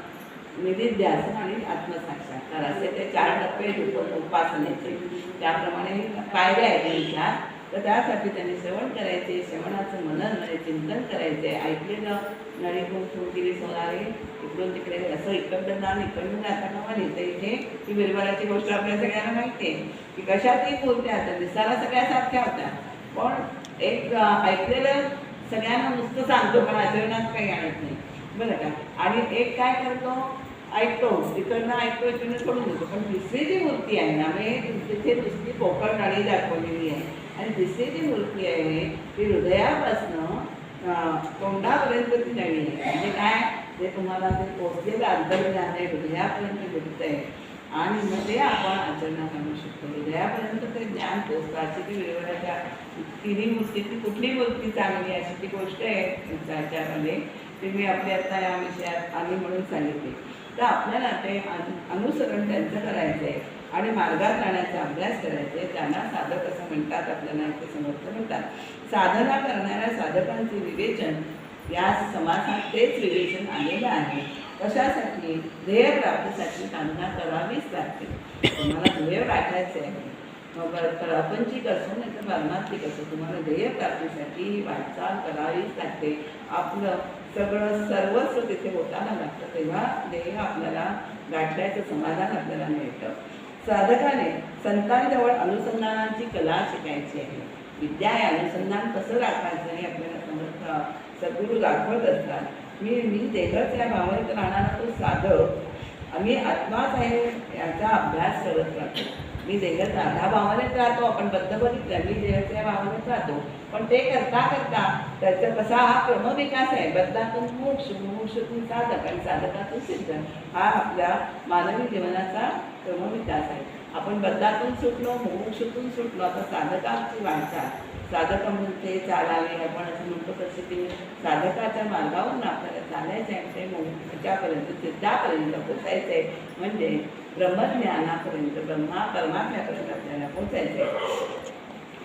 निधिध्यासन आणि आत्मसाक्षात्कार असे ते 4 टप्पे उपासनेचे. त्याप्रमाणे पायऱ्या आहेत त्यांच्या. तर त्यासाठी त्यांनी श्रवण करायचे, श्रवणाचं मनन म्हणजे चिंतन करायचे. ऐकलेलं नळी फुंकिरी सोनारे इकडून तिकडे असं इकडं जाण इकडून जाता कामा नाही. तर इथे ही बिरबलाची गोष्ट आपल्या सगळ्यांना माहिती आहे की कशातही बोलत्या आता दिसायला सगळ्या सारख्या होत्या. पण एक ऐकलेलं सगळ्यांना नुसतं सांगतो पण आचरणात काही आणत नाही बरं का. आणि एक काय करतो ऐकतो तिकडनं ऐकतो इकडनं सोडून देतो. पण तिसरी जी मूर्ती आहे ना म्हणजे तिथे नुसती पोकळ नाडी दाखवलेली आहे. आणि तिसरी जी मूर्ती आहे ती हृदयापासनं तोंडापर्यंत ती नळी आहे. म्हणजे काय ते तुम्हाला ते पोचलेलं अंतर्ज्ञान आहे हृदयापर्यंत घडत आहे. आणि मग ते आपण आचरणात आणू शकतो. हृदयापर्यंत ते ज्ञान पोचतं. अशी ती विरवड्याच्या तिन्ही मूर्तीची कुठली मूर्ती चांगली अशी ती गोष्ट आहे त्याच्यामध्ये ते मी आपल्या आता या विषयात आली म्हणून सांगितली. तर आपल्याला ते अनुसरण त्यांचं करायचं आहे आणि मार्गात राहण्याचा अभ्यास करायचा आहे. त्यांना साधक असं म्हणतात, आपल्याला ते समर्थ म्हणतात. साधना करणाऱ्या साधकांचे विवेचन या समासात तेच विवेचन आलेलं आहे. कशासाठी? ध्येय प्राप्तीसाठी साधना करावीच लागते. तुम्हाला ध्येय गाठायचं आहे मग प्रापंचिक असो नाही तर परमार्थिक असो तुम्हाला ध्येय प्राप्तीसाठी वाटचाल करावीच लागते. आपलं सगळं सर्वस्व तिथे होताना लागतं. तेव्हा ध्येय आपल्याला गाठल्याचं समाधान आपल्याला मिळतं. साधकाने संतांजवळ अनुसंधानाची कला शिकायची आहे. विद्या आहे अनुसंधान कसं राखायचं हे आपल्याला समर्थ सद्गुरू दाखवत असतात. मी देहच या भावनेत राहणारा तो साधक आम्ही आत्माच आहे याचा अभ्यास करत राहतो. मी देहच राधा भावनेत राहतो. आपण बद्ध बघितलं मी देहाच्या भावनेत राहतो. पण ते करता करता त्याचा कसा हा क्रमविकास आहे. बद्धातून मोक्ष मोक्षातून साधक आणि साधकातून सिद्ध हा आपल्या मानवी जीवनाचा क्रमविकास आहे. आपण बद्धातून सुटलो मोक्षातून सुटलो आता साधकाची वाटचाल साधक म्हणते चालावे आपण असं म्हणतो. तसे ते साधकाच्या मार्गावरून आपल्याला चालायचं आहे. ते मोक्षापर्यंत सिद्धापर्यंत पोचायचं आहे. म्हणजे ब्रह्मज्ञानापर्यंत परमात्म्यापर्यंत आपल्याला पोचायचं आहे.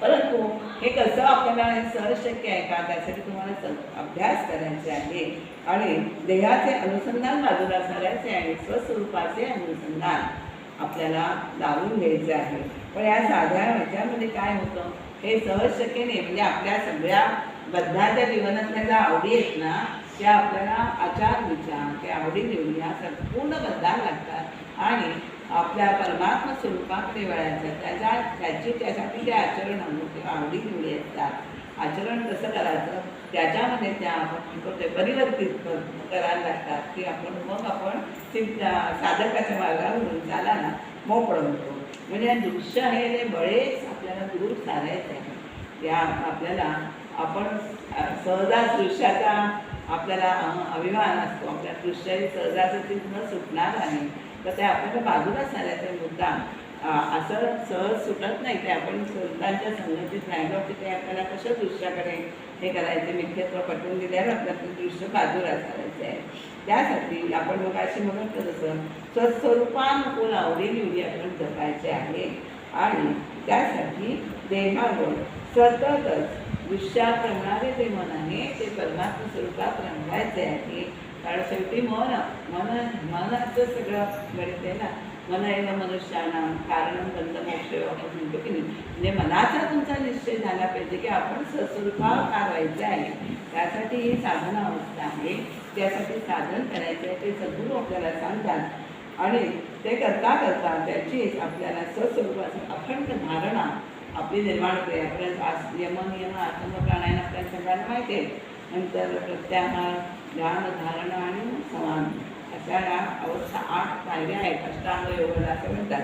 परंतु हे कसं आपल्याला सहज शक्य आहे का? त्यासाठी तुम्हाला अभ्यास करायचे आहे आणि देहाचे अनुसंधान बाजूला करायचे आहे. स्वस्वरूपाचे अनुसंधान आपल्याला लावून घ्यायचं आहे. पण या साध्या ह्याच्यामध्ये काय होतं हे सहज शक्य नाही. म्हणजे आपल्या सगळ्या बद्धाच्या जीवनातल्या ज्या आवडी आहेत ना, त्या आपल्याला आचार विचार त्या आवडी निवडी ह्या संपूर्ण बदलायला लागतात आणि आपल्या परमात्मा स्वरूपाकडे वळायचं. त्याच्यासाठी जे आचरण आवडी निवडी असतात, आचरण कसं करायचं त्याच्यामध्ये त्या आपण ते परिवर्तित करायला लागतात की मग आपण साधकाच्या मार्गावरून चालायला मोकळं होतो. म्हणजे दृश्य आहे ते बळेच आपल्याला दूर सारायचं आहे. या आपल्याला आपण सहजा दृश्याचा आपल्याला अभिमान असतो, आपल्या दृश्याची सहजाचं न सुटणार नाही, तर ते आपल्याला बाजूला सारायचा मुद्दा असं सहज सुटत नाही. ते आपण संतांच्या संगतीत राहिलो की ते आपल्याला कसं दृश्याकडे हे करायचे, मिथ्यत्व पटवून दिल्यावर आपल्याला दृश्य बाजूला सारायचं आहे. त्यासाठी आपण मग अशी म्हणत जसं स्वस्वरूपानुकूल आवडी निवडी आपण जपायचे आहे आणि त्यासाठी देहावर सततच दृश्यात रमणारे जे मन आहे ते परमात्मा स्वरूपात रंगायचे आहे. कारण शेवटी मनाचं सगळं गणित आहे ना. मन एवं मनुष्याना कारण बंद मोक्ष आपण म्हणतो की नाही. म्हणजे मनाचा तुमचा निश्चय झाला पाहिजे की आपण सस्वरूपात व्हायचं आहे. त्यासाठी ही साधना अवस्था आहे. त्यासाठी साधन करायचं आहे ते सद्गुरू आपल्याला सांगतात आणि ते करता करता त्याची आपल्याला सस्वरूपाचं अखंड धारणा आपली निर्माण होते. आपल्याला यम आसन प्राणायाम आपल्याला सगळ्यांना माहिती आहे. नंतर प्रत्याहार ध्यान धारणा आणि समाधी अशा या अवस्था 8 पायऱ्या आहेत. अष्टांग योगाला असं म्हणतात.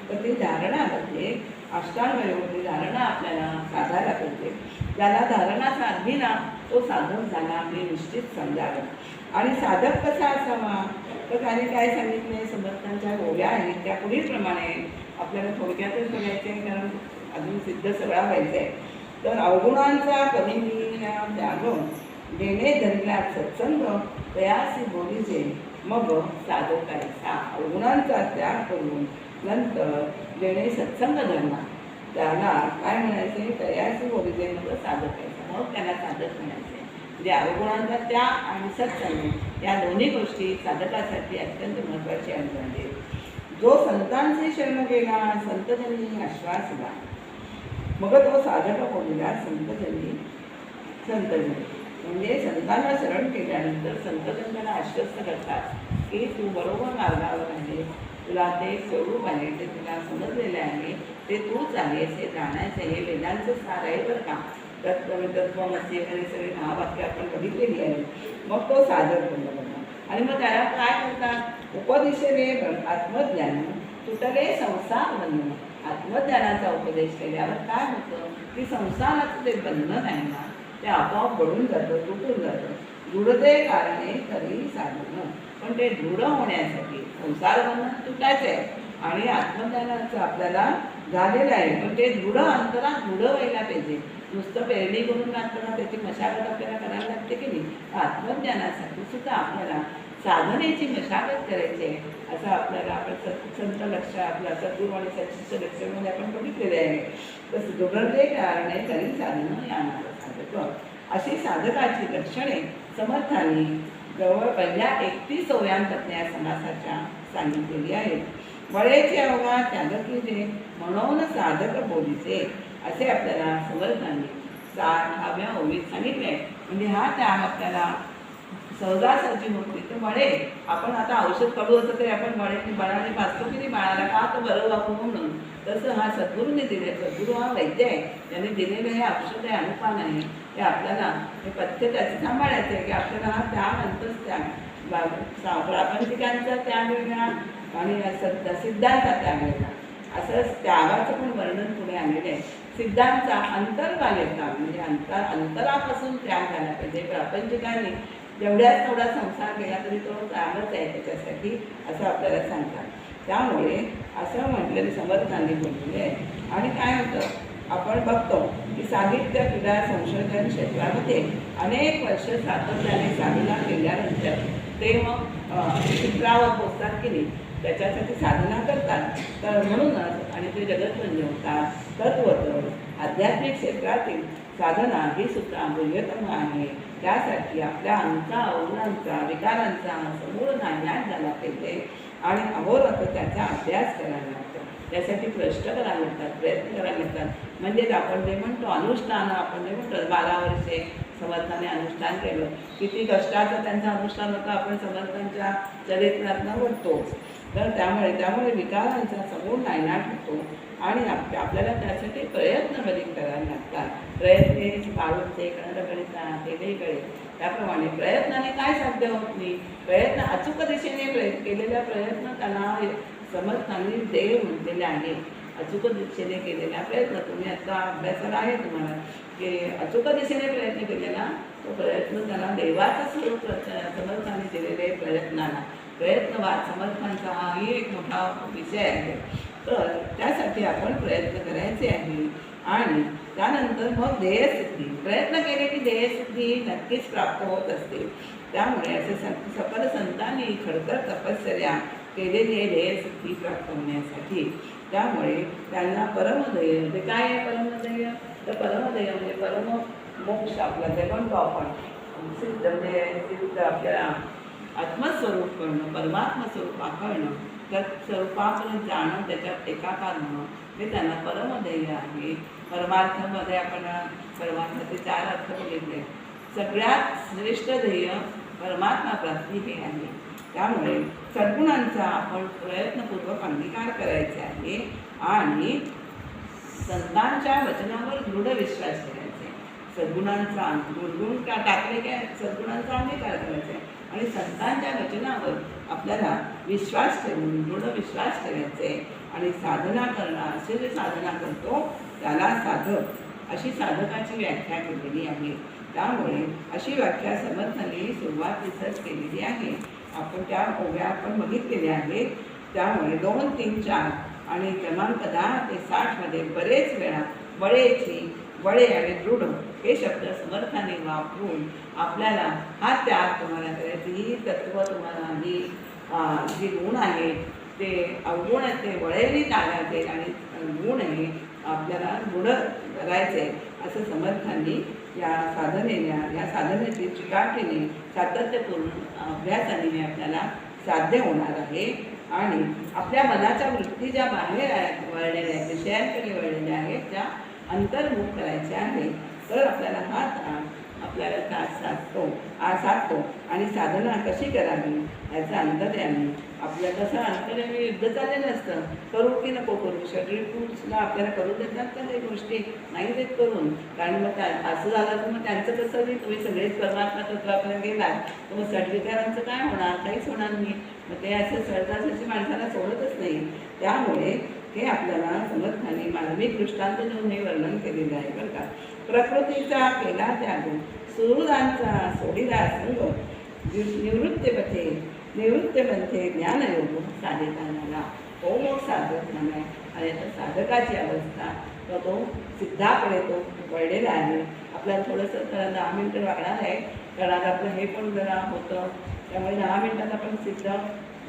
तर ती धारणामध्ये अष्टांग योगाची धारणा आपल्याला साधायला पाहिजे. ज्याला धारणा साधली ना तो साधक झाला हे निश्चित समजावं. आणि साधक कसा असावा तर त्याने काय सांगितले, समर्थांच्या गोव्या आहेत त्या पुढीलप्रमाणे आपल्याला थोडक्यातच बघायचे आहे कारण अजून सिद्ध सगळा व्हायचं आहे. तर अवगुणांचा कमी त्याग देणे धरला सत्संग तयासी बोलीचे मग साधकायचा. अवगुणांचा त्याग करून नंतर देणे सत्संग धरला त्याला काय म्हणायचे, तयासी बोलीचे मग साधकायचा. मग त्याला साधक म्हणायचे. म्हणजे अवगुणांचा त्याग आणि सत्संग या दोन्ही गोष्टी साधकासाठी अत्यंत महत्त्वाच्या आहेत. जो संतांचे शरण गेला संतजनी आश्वासला मग तो साधक बोलला संतजनी. म्हणजे संतांना शरण केल्यानंतर संतजन त्याला आश्वस्त करतात की तू बरोबर मार्गावर आहे, तुला ते स्वरूप आहे, ते तुला समजलेलं आहे, ते तूच आहेस, हे जाणायचं आहे. हे वेदांचं सार आहे बरं का. तत्वमसी वगैरे सगळे महावाक्य आपण बघितलेली आहे. मग तो साधक बनला आणि मग त्याला काय करतात, उपदेशले आत्मज्ञान तुटले संसार बंधन. आत्मज्ञानाचा उपदेश केल्यावर काय होतं की संसाराचं ते बंधन आहे ना ते आपोआप बढून जातं, तुटून जातं. दृढते कारणे तरी साधन. पण ते दृढ होण्यासाठी संसार बंधन तुटायचं आहे आणि आत्मज्ञानाचं आपल्याला झालेलं आहे. पण ते दृढ अंतरात दृढ व्हायला पाहिजे. नुसतं पेरणी करून अंतरात त्याची मशागत आपल्याला करायला लागते की नाही. तर सुद्धा आपल्याला साधनेची मशागत करायची आहे. असं आपल्याला आपण संत लक्ष आपल्या सद्गुरू आणि सचिष्ट लक्षामध्ये आपण बघितलेले आहे. तसं दृढते कारणे तरी साधनं यानाचं साधक. अशी साधकाची लक्षणे समर्थांनी जवळ पहिल्या 31 ओव्यांतल्या समासाच्या सांगितलेली आहेत. बळेचे अवघा त्यागकी जे म्हणून साधक बोलीचे असे आपल्याला समर्थांनी 60व्या ओवीत सांगितले. म्हणजे हा त्याग आपल्याला सहजासहजी होत नाही. तर बळे आपण आता औषध काढू असं तरी आपण बाळाने पाचतो की नाही बाळाला का तर बरं वापरू म्हणून. तसं हा सद्गुरूने दिले. सद्गुरू हा वैद्य आहे. त्याने दिलेलं हे औषध आहे, अनुपान आहे. ते आपल्याला हे पथ्य त्याचं सांभाळायचं आहे की आपल्याला हा त्याग अंतच त्याग प्रापंचिकांचा त्याग वेगळा आणि सिद्धांचा त्याग वेगळा. असं त्यागाचं पण वर्णन पुढे आलेलं आहे. सिद्धांचा अंतर्बाह्यता म्हणजे अंतरापासून त्याग झाला पाहिजे. प्रापंचिकांनी जेवढ्याच तेवढा संसार केला तरी तो त्यागच आहे त्याच्यासाठी असं आपल्याला सांगतात. त्यामुळे असं म्हटलेलं समर्थांनी बोललेले आहे. आणि काय होतं आपण बघतो की साहित्य क्रीडा संशोधन क्षेत्रामध्ये अनेक वर्ष सातत्याने साधना केल्यानंतर ते मग चित्रावर पोचतात की नाही त्याच्यासाठी साधना करतात. तर म्हणूनच आणि ते जगत होतात. तत्वत आध्यात्मिक क्षेत्रातील साधना ही सुद्धा मूल्यतम आहे. त्यासाठी आपल्या अवगुणांचा विकारांचा समूळ नाश झाला पाहिजे आणि अहोरात्र त्याचा अभ्यास करायला लागतो. त्यासाठी कष्ट करायला लागतात, प्रयत्न करायला लागतात. म्हणजेच आपण जे म्हणतो अनुष्ठान, आपण जे म्हणतो 12 वर्षे समर्थाने अनुष्ठान केलं, किती कष्टाचं त्यांचं अनुष्ठान होतं आपण समर्थांच्या चरित्रातनं बघतो. तर त्यामुळे विकारांचा समूळ नायनाट होतो आणि आपल्याला त्यासाठी प्रयत्न बरीच करायला लागतात. प्रयत्ने काढून ते गणिता ते कळे. त्याप्रमाणे प्रयत्नाने काय साध्य होत नाही. प्रयत्न अचूक दिशेने केलेला प्रयत्न त्याला समर्थांनी देव म्हटलेले आहे. अचूक दिशेने केलेला प्रयत्न, तुम्ही आता अभ्यासाला आहे तुम्हाला की अचूक दिशेने प्रयत्न केलेला तो प्रयत्न त्याला देवाचं स्वरूप समर्थांनी दिलेले प्रयत्नाला. प्रयत्नवाद समर्थांचा हाही एक मोठा विषय आहे. तर त्यासाठी आपण प्रयत्न करायचे आहे आणि त्यानंतर मग ध्येयसिद्धी. प्रयत्न केले की ध्येयसिद्धी नक्कीच प्राप्त होत असते. त्यामुळे असे सकल संतांनी खडतर तपश्चर्या केलेली आहे ध्येयसिद्धी प्राप्त होण्यासाठी. त्यामुळे त्यांना परमध्येय, म्हणजे काय आहे परमध्येय? तर परमध्येय म्हणजे परम मोक्ष, आपला जे म्हणतो आपण सिद्ध, म्हणजे सिद्ध आपल्याला आत्मस्वरूप करणं, परमात्मा स्वरूपा करणं, त्या स्वरूपापर्यंत जाणं, त्याच्यात एकाकार होणं, हे त्यांना परमध्येय आहे. परमार्थामध्ये आपण परमार्थाचे 4 अर्थ बघितले. सगळ्यात श्रेष्ठ ध्येय परमात्मा प्राप्ती हे आहे. त्यामुळे सद्गुणांचा आपण प्रयत्नपूर्वक अंगीकार करायचा आहे आणि संतांच्या वचनावर दृढ विश्वास ठेवायचा. सद्गुणांचा गुणगुण का टाकले काय, सद्गुणांचा अंगीकार करायचा आहे आणि संतांच्या वचनावर आपल्याला विश्वास ठेवून दृढ विश्वास ठेवायचे आणि साधना करणं. असे जे साधना करतो त्याला साधक, अशी साधकाची व्याख्या केलेली आहे. त्यामुळे अशी व्याख्या समर्थांनी सुरुवातीसच केलेली आहे. आपण त्या ओव्या आपण बघितलेल्या आहेत. त्यामुळे 2, 3, 4 आणि क्रमांक 10 ते 60 मध्ये बरेच वेळा बळेची, बळे आणि दृढ हे शब्द समर्थाने वापरून आपल्याला हा त्याग तुम्हाला करायचे, ही तत्त्व तुम्हाला जी गुण आहेत ते अवगुण आहेत ते वळेने टाळायचे आणि गुण हे आपल्याला दृढ करायचे, असं समर्थांनी या साधनेने, या साधनेची चिकाटीने, सातत्यपूर्ण अभ्यासाने आपल्याला साध्य होणार आहे. आणि आपल्या मनाच्या वृत्ती ज्या बाहेर आहेत, वळलेल्या आहेत, विषयांकडे वळलेल्या आहेत, त्या अंतर्मुख करायच्या आहे. तर आपल्याला हा आपल्याला त्रास साधतो आणि साधना कशी करावी याचा अंतर्यामी आपल्या कसं अंतर्यामी युद्ध चाललेलं असतं. करू की नको करू, शरीरला आपल्याला करू देतात का काही गोष्टी नाही देत करून. कारण मग असं झालं तर मग त्यांचं कसं नाही, तुम्ही सगळेच परमात्मा तत्वापर्यंत गेलात तर मग सर्टिफिकेटांचं काय होणार, काहीच होणार नाही. मग ते असं सहजासहजी माणसाला सोडतच नाही. त्यामुळे हे आपल्याला समर्थाने मानविक दृष्टांत देऊन हे वर्णन केलेलं आहे बरं का. प्रकृतीचा केला त्याग, सुहृदांचा सोडिला संग, निवृत्तीमध्ये ज्ञानयोग साधिकांना तो मग साधक म्हणा. आणि आता साधकाची अवस्था तर तो सिद्धाकडे तो वळलेला आहे. आपल्याला थोडंसं जरा 10 मिनटं लागणार आहे, कारण आता आपलं हे पण जरा होतं. त्यामुळे 10 मिनटात आपण सिद्ध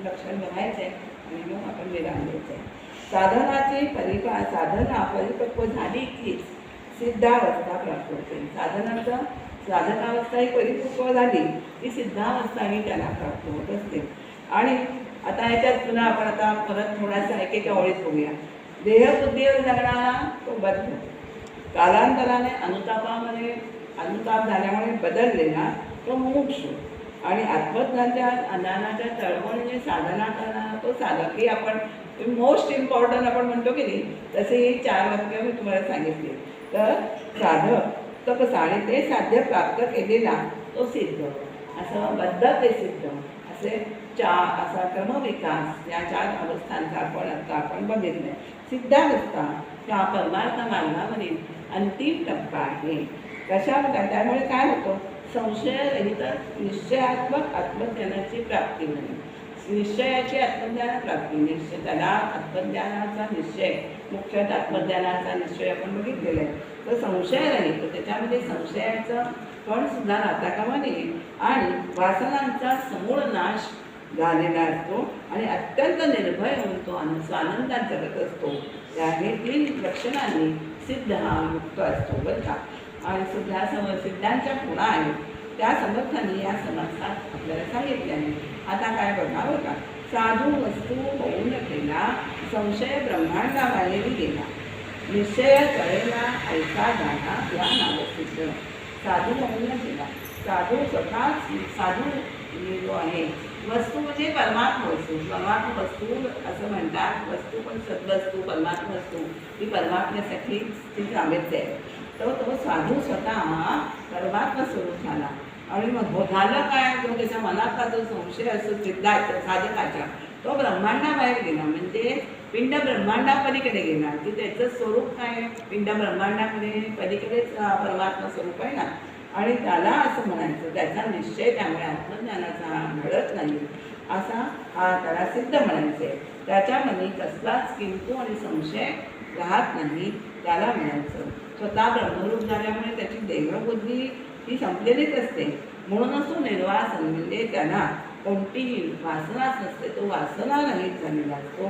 लक्षण बघायचं आहे आणि मग आपण विराम द्यायचं आहे. साधना परिपक्व झाली की सिद्धावस्था प्राप्त होते. साधनावस्था ही परिपक्व झाली की सिद्धावस्था ही त्याला प्राप्त होत असते. आणि आता याच्यात पुन्हा आपण आता परत थोडासा एकेका ओळीत बघूया. देहबुद्धीवर जगणारा तो बद्ध, कालांतराने अनुताप झाल्यामुळे बदललेला तो मुमुक्ष आणि ज्ञानाच्या चळवळीने साधना करणारा तो साधक. ही आपण मोस्ट इम्पॉर्टंट आपण म्हणतो की नाही, तसे ही 4 वाक्य मी तुम्हाला सांगितली. तर साधक तर कसं आणि ते साध्य प्राप्त केलेला तो सिद्ध, असं बद्ध ते सिद्ध असे असा क्रमविकास या 4 अवस्थांचा आपण बघितलं. सिद्धावस्था हा परमार्थ मार्गावरील अंतिम टप्पा आहे. कशाप्रकारे? त्यामुळे काय होतं, संशयरहित निश्चयात्मक आत्मज्ञानाची प्राप्ती होणे. निश्चयाची आत्मज्ञान प्राप्ती, निश्चय त्याला आत्मज्ञानाचा निश्चय, मुख्यतः आत्मज्ञानाचा निश्चय आपण बघितलेला आहे. तर संशयरहित, त्याच्यामध्ये संशयाचं पण सुद्धा राहता कामा नये आणि वासनांचा समूळ नाश झालेला असतो आणि अत्यंत निर्भय होऊन तो स्वानंदात जगत असतो. त्या हे 3 लक्षणांनी सिद्ध हा युक्त असतो बरं का. आणि सुद्धा सिद्धांच्या खुणा आहेत त्या समर्थांनी या समासात आपल्याला सांगितल्या आहे. आता काय बघा बरं का, साधू वस्तू होऊन गेला, संशय ब्रह्मांडाबाहेर गेला. निश्चय कळेला ऐका जाणा या नावसिद्ध. साधू होऊन गेला. साधू स्वतःच साधू जो आहे. वस्तू म्हणजे परमात्मा वस्तू. परमात्मा वस्तू असं म्हणतात. वस्तू पण सद्वस्तू, परमात्मा वस्तू ही परमात्म्यासाठी ती कामेच आहे. तर तो साधू स्वतः परमात्मा स्वरूप झाला. आणि मग झालं काय, तो त्याच्या मनातला जो संशय असतो सिद्धाचा साधकाच्या, तो ब्रह्मांडाबाहेर गेला. म्हणजे पिंड ब्रह्मांडापलीकडे गेला की त्याचं स्वरूप काय, पिंड ब्रह्मांडाकडे पलीकडेच परमात्मा स्वरूप आहे ना. आणि त्याला असं म्हणायचं, त्याचा निश्चय त्यामुळे आत्मज्ञानाचा घडत नाही असा हा त्याला सिद्ध म्हणायचे. त्याच्यामध्ये कसलाच किंतु आणि संशय राहत नाही त्याला म्हणायचं. स्वतः ब्रह्मरूप झाल्यामुळे त्याची देहबुद्धी ही संपलेलीच असते. म्हणूनच तो निर्वासन म्हणजे त्यांना कोणतीही वासनाच नसते. तो वासना रहित झालेला असतो.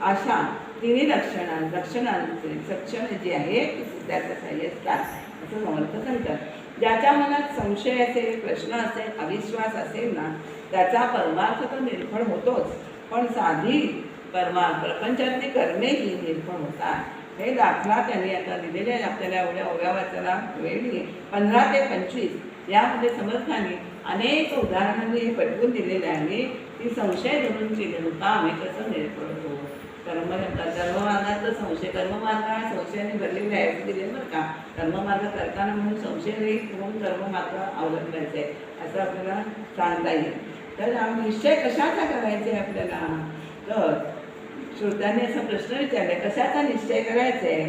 अशा तिन्ही लक्षणांचे सक्षम जे आहे ते सिद्धार्थ साह्य असतात असं समर्थ सांगतात. ज्याच्या मनात संशय असेल, प्रश्न असेल, अविश्वास असेल ना, त्याचा परमार्थ तर निर्फळ होतोच, पण साधी प्रपंचातली कर्मे ही निर्फळ होतात. हे दाखला त्यांनी आता दिलेले आहे आपल्याला. एवढ्या ओव्या वाचायला वेळ नाही. 15 ते 25 यामध्ये समर्थांनी अनेक उदाहरणांनी हे पटवून दिलेले आहे की संशय धरून केलेलं काम हे कसं निर्फळ होतो. कर्ममार्गातलं संशय, कर्ममार्ग हा संशयाने भरलेला आहे असं दिलेलं बरं का. कर्ममार्ग करताना म्हणून संशय रहित म्हणून कर्ममार्ग अवलंबायचं आहे असं आपल्याला सांगता येईल. तर निश्चय कशाचा करायचा आहे आपल्याला, तर श्रोत्यांनी असा प्रश्न विचारला कशाचा निश्चय करायचा आहे.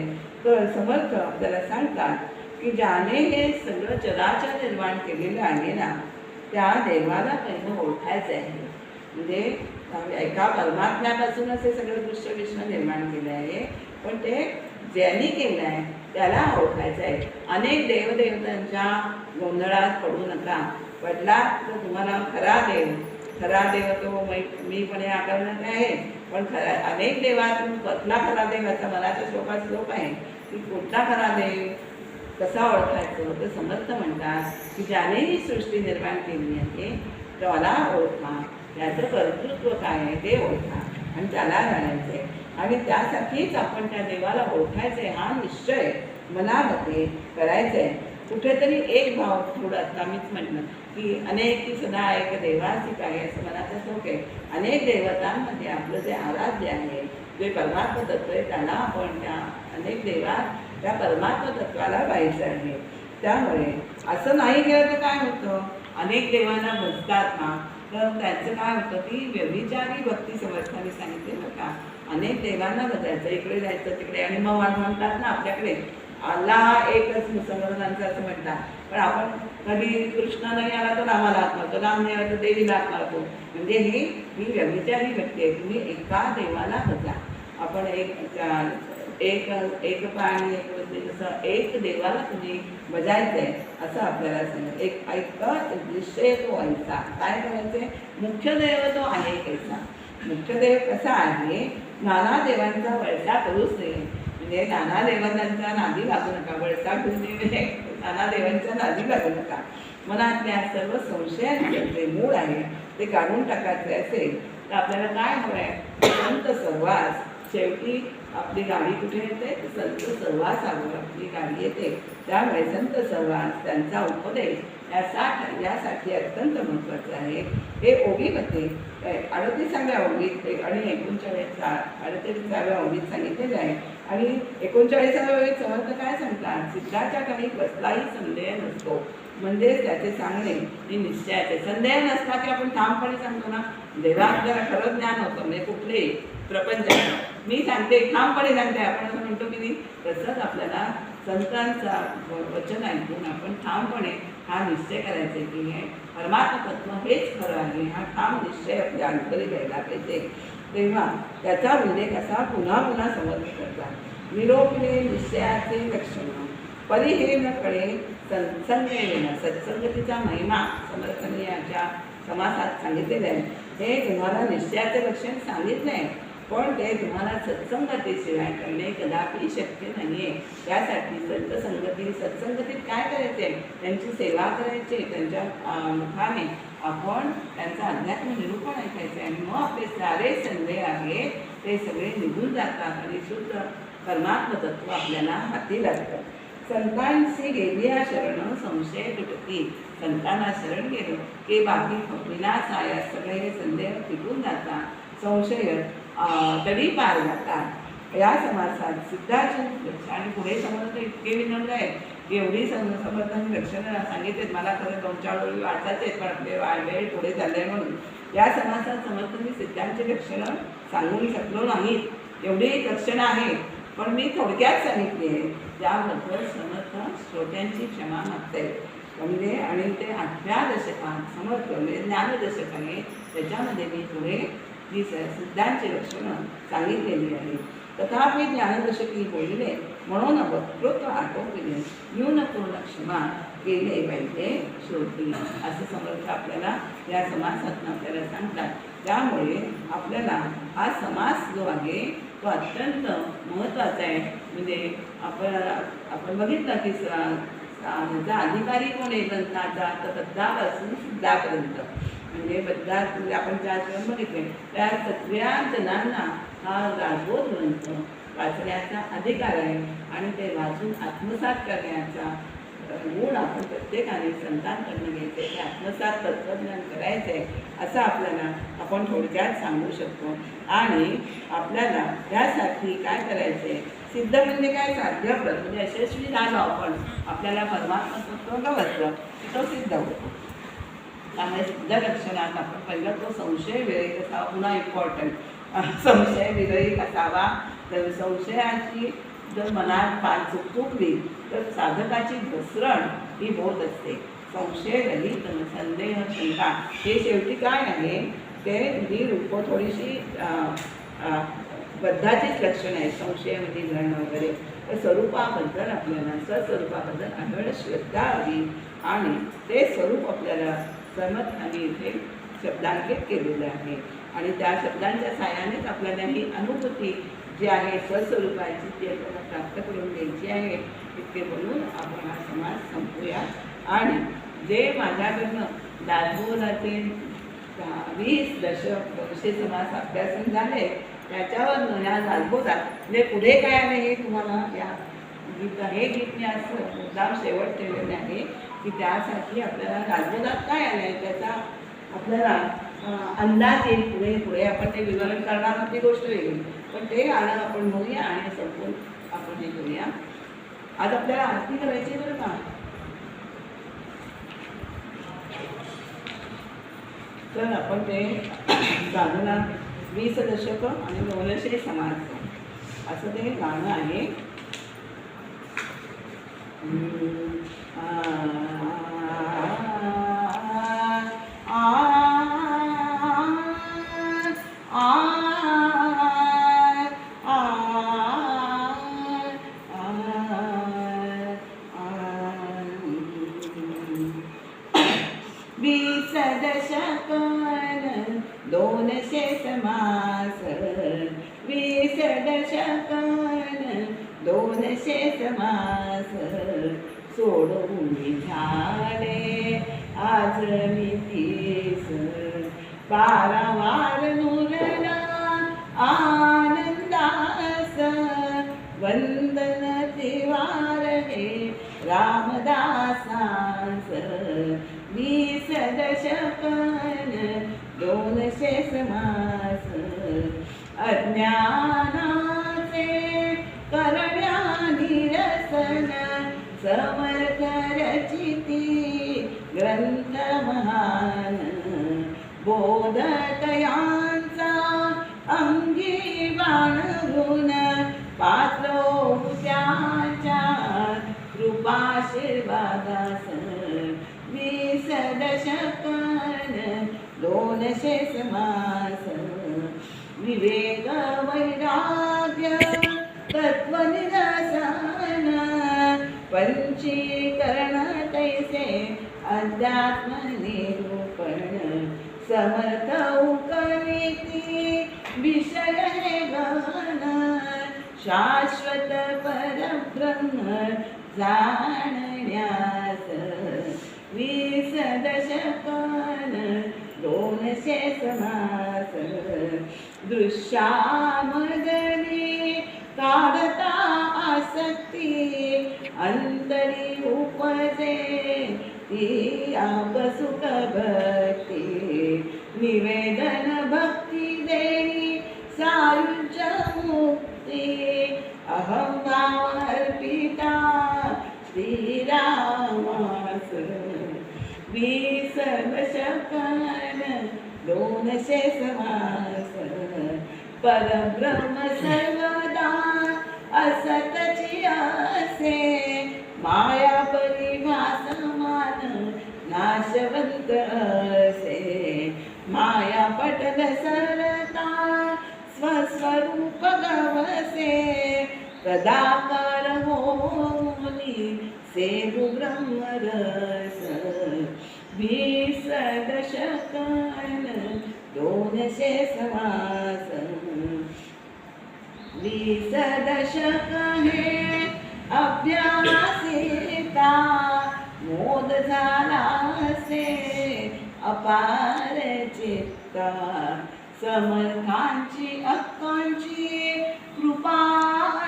तर समर्थ आपल्याला सांगतात की ज्याने हे सगळं चराचर निर्माण केलेलं आहे ना, त्या देवाला पहिलं ओळखायचं आहे. म्हणजे एका परमात्म्यापासूनच हे सगळं दृश्य विश्व निर्माण केलं आहे, पण ते ज्यांनी केलं आहे त्याला ओळखायचं आहे. अनेक देवदेवतांच्या गोंधळात पडू नका. पडला तर तुम्हाला खरा देव तो मीपणे आकारण्यात आहे, पण अनेक देवातून कुठला खरा देव असा मनाच्या श्लोकात श्लोक आहे की कुठला खरा देव कसा ओळखायचं. तर समर्थ म्हणतात की ज्याने ही सृष्टी निर्माण केली आहे त्याला ओळखा, त्याचं कर्तृत्व काय आहे ते ओळखा आणि त्याला जाणायचं आहे. आणि त्यासाठीच आपण त्या देवाला ओळखायचं आहे हा निश्चय मनामध्ये करायचा आहे. कुठेतरी एक भाव थोडं आता मीच म्हटलं की अनेक की सदा एक देवाची काय असं मनाचा शोक आहे. अनेक देवतांमध्ये आपलं जे आराध्य आहे, जे परमात्मा तत्व आहे, त्याला आपण त्या अनेक देवात त्या परमात्मा तत्वाला पाहायचं आहे. त्यामुळे असं नाही केलं तर काय होतं, अनेक देवांना भजतात ना, तर त्याचं काय होतं की व्यभिचारी भक्ती समर्थाने सांगितले बघा. अनेक देवांना भजायचं, इकडे जायचं तिकडे, आणि मग म्हणतात ना आपल्याकडे अल्लाह एकच मुसलमानांचं असं म्हणतात, पण आपण कधी कृष्ण नाही आला तर रामाला हात मारतो, राम नाही आला तर देवीला हात मारतो. म्हणजे ही व्यभिचारी भक्ती आहे. तुम्ही एका देवाला भजा. आपण एक प्राणी एक वस्तू जसं एक देवाला तुम्ही बजायचं आहे असं आपल्याला सांगितलं. एक निश्चय तो व्हायचा. काय करायचे, मुख्य देव तो आहे कैसा. मुख्य देव कसा आहे, नाना देवांचा वळसा करूच नये. म्हणजे नाना देवतांच्या नादी लागू नका. वळसा करू नये, नाना देवांच्या नादी लागू नका. मनातल्या सर्व संशयाचे जे मूळ आहे ते काढून टाकायचे असेल तर आपल्याला काय हवं आहे, संत सहवास. शेवटी आपली गाडी कुठे येते, संत सहवासावर आपली गाडी येते. त्यामुळे संत सहवास, त्यांचा उपदेश यासाठी अत्यंत महत्त्वाचं आहे. हे ओवीमध्ये 38व्या ओवीत आणि 38व्या ओवीत सांगितलेलं आहे. आणि 39व्या ओवीत समर्थ काय सांगतात, सिद्धाच्या काही कसलाही संदेह नसतो. म्हणजे त्याचे सांगणे हे निश्चयाचे. संदेह नसता की आपण ठामपणे सांगतो ना, देवा आपल्याला खरं ज्ञान होतं. म्हणजे कुठलेही प्रपंचाचं मी सांगते, ठामपणे सांगते आपण असं म्हणतो की नाही, तसंच आपल्याला संतांचा वचन ऐकून आपण ठामपणे हा निश्चय करायचा की हे परमात्मा तत्व हेच खरं आहे. हा ठाम निश्चय आपल्या अंतरी घ्यायला पाहिजे. तेव्हा त्याचा उल्लेख असा पुन्हा पुन्हा समर्थ करतात. निरोपले निश्चयाचे लक्षण परी हे न कळे सत्संगेन. सत्संगतीचा महिमा समर्थांनी याच्या समासात सांगितलेलं आहे. हे तुम्हाला निश्चयाचे लक्षण सांगितलं आहे. पण ते तुम्हाला सत्संगतीशिवाय करणे कदापि शक्य नाही आहे. त्यासाठी सत्संगतीत काय करायचे, त्यांची सेवा करायची, त्यांच्या मुखाने आपण त्यांचं अध्यात्म निरूपण ऐकायचे आणि मग आपले सारे संदेह आहे ते सगळे निघून जातात आणि शुद्ध परमात्म तत्व आपल्याला हाती लागतं. संतांशी गेलिया शरण संशय तुटती. संतांना शरण गेलो की बाकी विनाशाया सगळे संदेह फिटून जातात, संशय तरी पार जातात. या समासात सिद्धाचे लक्ष आणि पुढे समर्थ इतके विनम्र आहेत की एवढी समर्थांनी लक्षणं सांगितलेत. मला खरं 2-4 वेळी वाचायचे आहेत, पण आपले वेळ पुढे चालले म्हणून या समासात समर्थांनी सिद्धांची लक्षणं सांगून शकलो नाहीत. एवढी लक्षणं आहेत, पण मी थोडक्यात सांगितली आहे. त्याबद्दल समर्थ श्रोत्यांची क्षमा मागते. म्हणजे आणि ते 8व्या दशकात समर्थ म्हणजे ज्ञानदशक आहे, त्याच्यामध्ये मी थोडे ही सिद्धांची लक्षणं सांगितलेली आहे. तथापि ज्ञानदशकी बोलले म्हणून वक्तृत्व आटोपले न्यूनपूर्ण क्षमा केले पाहिजे श्रोती, असं समर्थ आपल्याला या समासातून आपल्याला सांगतात. त्यामुळे आपल्याला हा समास जो आहे तो अत्यंत महत्त्वाचा आहे. म्हणजे आपण बघितलं की ह्याचा अधिकारी कोण आहे ग्रंथाचा, तर बद्धापासून सिद्धापर्यंत. म्हणजे बद्धात म्हणजे आपण ज्या बघितले त्या सगळ्या जणांना हा गाढबोध ग्रंथ वाचण्याचा अधिकार आहे आणि ते वाचून आत्मसात करण्याचा गुण आपण प्रत्येकाने संतांकडून घ्यायचे, ते आत्मसात तत्त्वज्ञान करायचे असं आपल्याला आपण थोडक्यात सांगू शकतो. आणि आपल्याला त्यासाठी काय करायचे, सिद्ध म्हणजे काय, साध्यप्रत म्हणजे यशस्वी झालो आपण, आपल्याला परमात्मा तत्व गवसलं तो सिद्ध होतो. त्यामुळे सिद्ध लक्षणात आपण पहिला तो संशय विरहित असावा. पुन्हा इम्पॉर्टंट संशय विरहित असावा. तर संशयाची जर मनात चुकली तर साधकाची घसरण ही होत असते. संशय रहित संदेह शंका हे शेवटी काय आहे, ते ही रूप थोडीशी बद्धाचीच लक्षण आहे संशयामध्ये घडणं वगैरे. तर स्वरूपाबद्दल आपल्याला स्वस्वरूपाबद्दल आढळ श्रद्धा हवी आणि ते स्वरूप आपल्याला समत आणि इथे शब्दांकित केलेलं आहे आणि त्या शब्दांच्या साहाय्यानेच आपल्याला ही अनुभूती जी आहे स्वस्वरूपाची ती आपल्याला प्राप्त करून द्यायची आहे. इतके बोलून आपण हा समाज संपूया. आणि जे माझ्याकडनं दासबोधाचे 20 दशक 200 समास अभ्यासन झाले त्याच्यावर ह्या दासबोधात म्हणजे पुढे काय आहे हे तुम्हाला या हे गीत मी असं मुद्दाम शेवट केलेले आहे की त्यासाठी आपल्याला दासबोधात काय आलं आहे त्याचा आपल्याला अंदाज येईल. पुढे आपण ते विवरण करणार ती गोष्ट वेगळी, पण ते आलं आपण म्हणूया आणि संपून आपण हे करूया. आज आपल्याला आरती करायची बरं का. तर आपण ते साधना 20 दशक आणि 900 समाज असं ते गाणं आहे. दशकन 200 समास 20 दशकन 200 समास सोडून झाले आज मी 30 पारावार नुरला आनंदास वंदन तिवार हे रामदासांस 20 दशकन 200 समास अज्ञानाचे करण्या निरसन समर्थ रचिती ग्रंथ महान बोधकयांचा अंगी बाणगुण पात्रो त्याच्या कृपाशीर्वादास 20 दशकन 200 समास विवेक वैराग्य तत्वनिरसन पंचीकरण तैसे अध्यात्म निरूपण समर्थ उकळीती विषय हे गहन शाश्वत परब्रह्म जाणण्यास 20 दशकन 200 समास दृश्यामदनी काढता आसक्ती अंतरी उपजे ती आपसुख भक्ती निवेदन भक्ती देई सायुज्य मुक्ती अहम भाव अर्पिता श्रीरामास 20 दशकन 200 समास परब्रह्म सर्वदा असतची असे माया परिभासमान नाशवंत असे माया पटल सरता स्वस्वरूप गवसे तदाकार होनी सेवु ब्रह्मरस 20 दशकन 200 समास 20 दशक हे अभ्यासिता मोद झाला से अपार चित्ता समर्थांची अक्कांची कृपा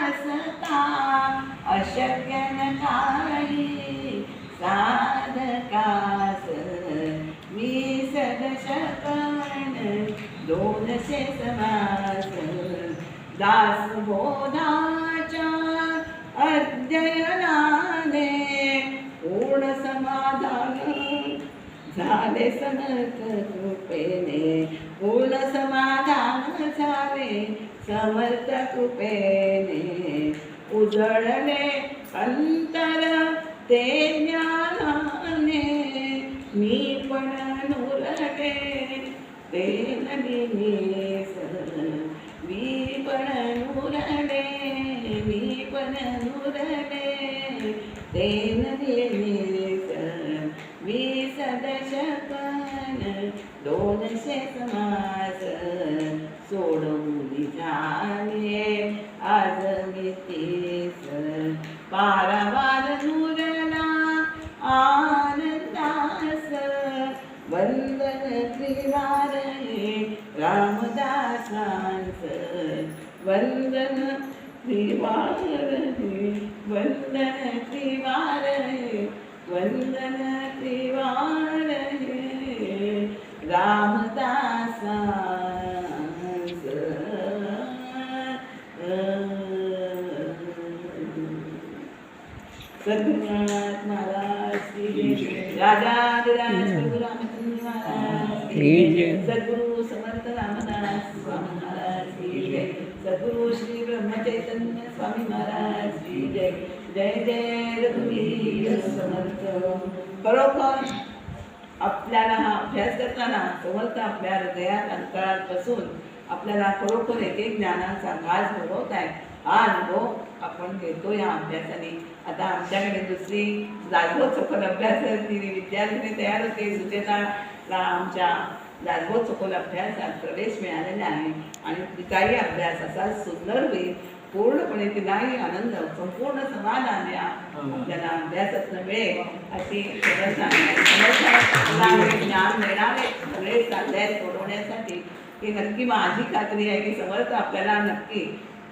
असता अशक्य न काही साधकास 20 दशकन 200 समास दासबोधाच्या अध्ययनाने पूर्ण समाधान झाले समर्थ कृपेने पूर्ण समाधान झाले समर्थ कृपेने उजळले अंतर ते ज्ञानाने मी पण नुरटे ते नलिनीस मी पण नुरडे मी पण नुरडे ते नलिनीस 20 दशकन 200 समास सोडून झाले आज मी 30 पारावार नुरला आनंदास वंदन त्रिवार रामदासांस वंदन त्रिवार वंदन त्रिवार वंदन त्रिवार रामदासांस सद्गुरुनाथ महाराज की जय राजाधिराज प्रभु रामचंद्र महाराज की जय सद्गुरु समर्थ रामदास स्वामी महाराज की जय सद्गुरु श्री ब्रह्म चैतन्य स्वामी महाराज की जय जय जय रघुवीर समर्थ खरोखर आपल्याला हा अभ्यास करताना समर्थ आपल्या हृदयात अंतरात बसून आपल्याला खरोखर एक एक ज्ञानाचा घास भरवत आहे हा अनुभव आपण घेतो या अभ्यासाने आता आमच्याकडे दुसरी दासबोध सखोल अभ्यासाची विद्यार्थिनी तयार होते सुचेताला आमच्या दासबोध सखोल अभ्यासात प्रवेश मिळालेला आहे आणि तिचाही अभ्यास असा सुंदर होईल पूर्णपणे तिलाही आनंद संपूर्ण समाधान या आपल्याला अभ्यासातून मिळेल अशी ज्ञान मिळावे सगळे चालले सोडवण्यासाठी की नक्की माझी खात्री आहे की समर्थ आपल्याला नक्की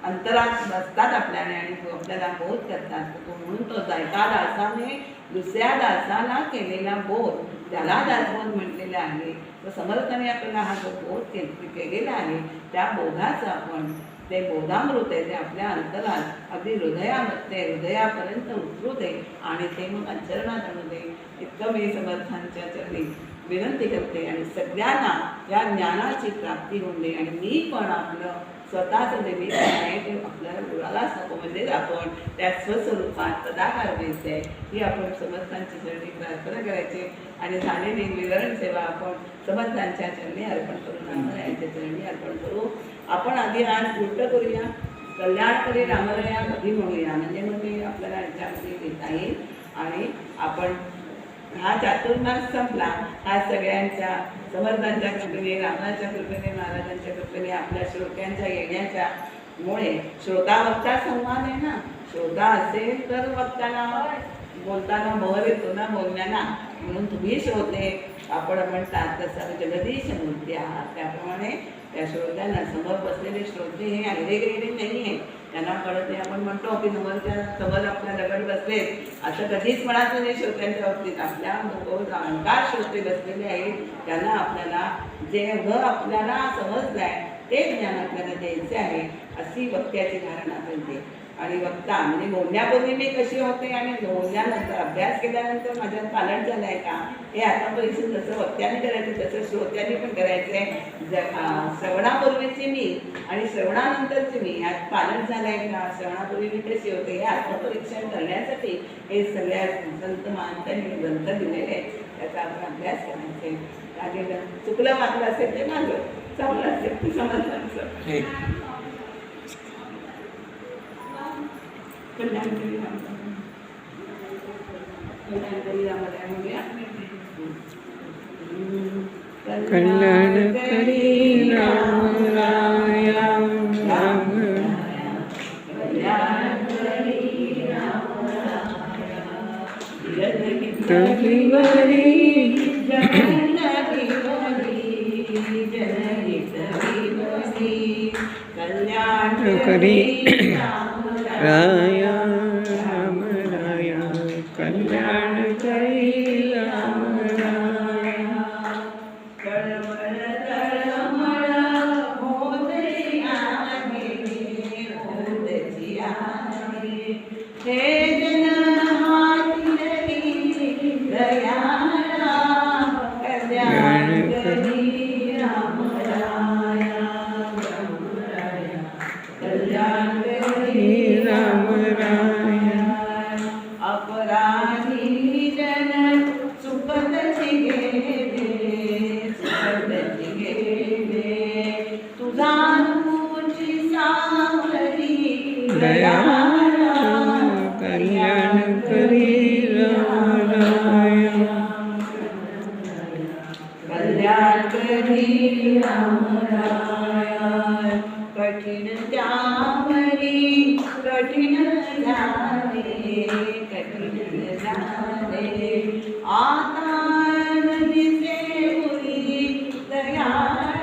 अंतरात बसतात आपल्याने आणि आपल्याला बोध करतात म्हणून तो एका दासाने दुसऱ्या दासाला केलेला बोध त्याला दासबोध म्हटलेला आहे तो समर्थाने आपल्याला हा जो बोध केलेला आहे त्या बोधाचं आपण ते बोधामृत आहे ते आपल्या अंतरात अगदी हृदयामध्ये हृदयापर्यंत उतरू दे आणि ते मग आचरणात आणू दे इतकं मी समर्थांच्या चरणी विनंती करते आणि सगळ्यांना या ज्ञानाची प्राप्ती होऊन दे आणि मी पण आपलं स्वतःचं जे मी आहे ते आपल्याला गुणालाच नको म्हणजे आपण त्या स्वस्वरूपात तदाकार व्हायचे ही आपण समर्थांची चरणी प्रार्थना करायची आणि झालेली विवरण सेवा आपण समर्थांच्या चरणी अर्पण करून रामरायांच्या चरणी अर्पण करू आपण आधी आज उलट करूया कल्याणकरी रामराया कधी म्हणूया म्हणजे मग ते आपल्याला याच्यामध्ये घेता येईल आणि आपण हा चातुर्मास संपला. हा सगळ्यांच्या समर्थांच्या कृपेने, रामाच्या कृपेने, महाराजांच्या कृपेने, आपल्या श्रोत्यांच्या येण्याच्या मुळे श्रोता वक्ता संवाद आहे ना. श्रोता असेल तर वक्ताला बोलताना बहर येतो ना बोलण्याला. म्हणून तुम्ही श्रोते आपण म्हणतात तसं जगदीश मूर्ती आहात. त्याप्रमाणे त्या श्रोत्यांना समोर बसलेले श्रोते हे आगळे नाही आहे. त्यांना कळत नाही. आपण म्हणतो की समोर आपल्या दगड बसले असं कधीच म्हणायचं नाही श्रोत्यांच्या बाबतीत. आपल्या जाणकार श्रोते बसलेले आहेत. त्यांना आपल्याला जेवढं आपल्याला समजलं आहे ते ज्ञान आपल्याला द्यायचे आहे अशी वक्त्याची धारणा बनते. आणि वक्ता म्हणजे बोलण्यापूर्वी मी कशी होते आणि बोलल्यानंतर अभ्यास केल्यानंतर माझ्यात पालन झालं आहे का हे आतापर्यंत जसं वक्त्याने करायचं तसं श्रोत्यांनी पण करायचं आहे. श्रवणापूर्वीची मी आणि श्रवणानंतरची मी यात पालन झालं आहे का, श्रवणापूर्वी मी कशी होते हे आत्मपरीक्षण करण्यासाठी हे सगळ्या संत महांतांनी ग्रंथ दिलेले आहेत. त्याचा आपण अभ्यास करायचे. आणि चुकलं वाटलं असेल ते माझं, चांगलं असेल ते समजायचं. कल्याणकरी राम राया राम करी राया राम राया कल्याण करी राम राया. कल्याण करी राम राया. कल्याण करी राम राया. कठीण त्यावरी कठीण झाले, कठीण झाले आता दिसे पुरी दयाळा.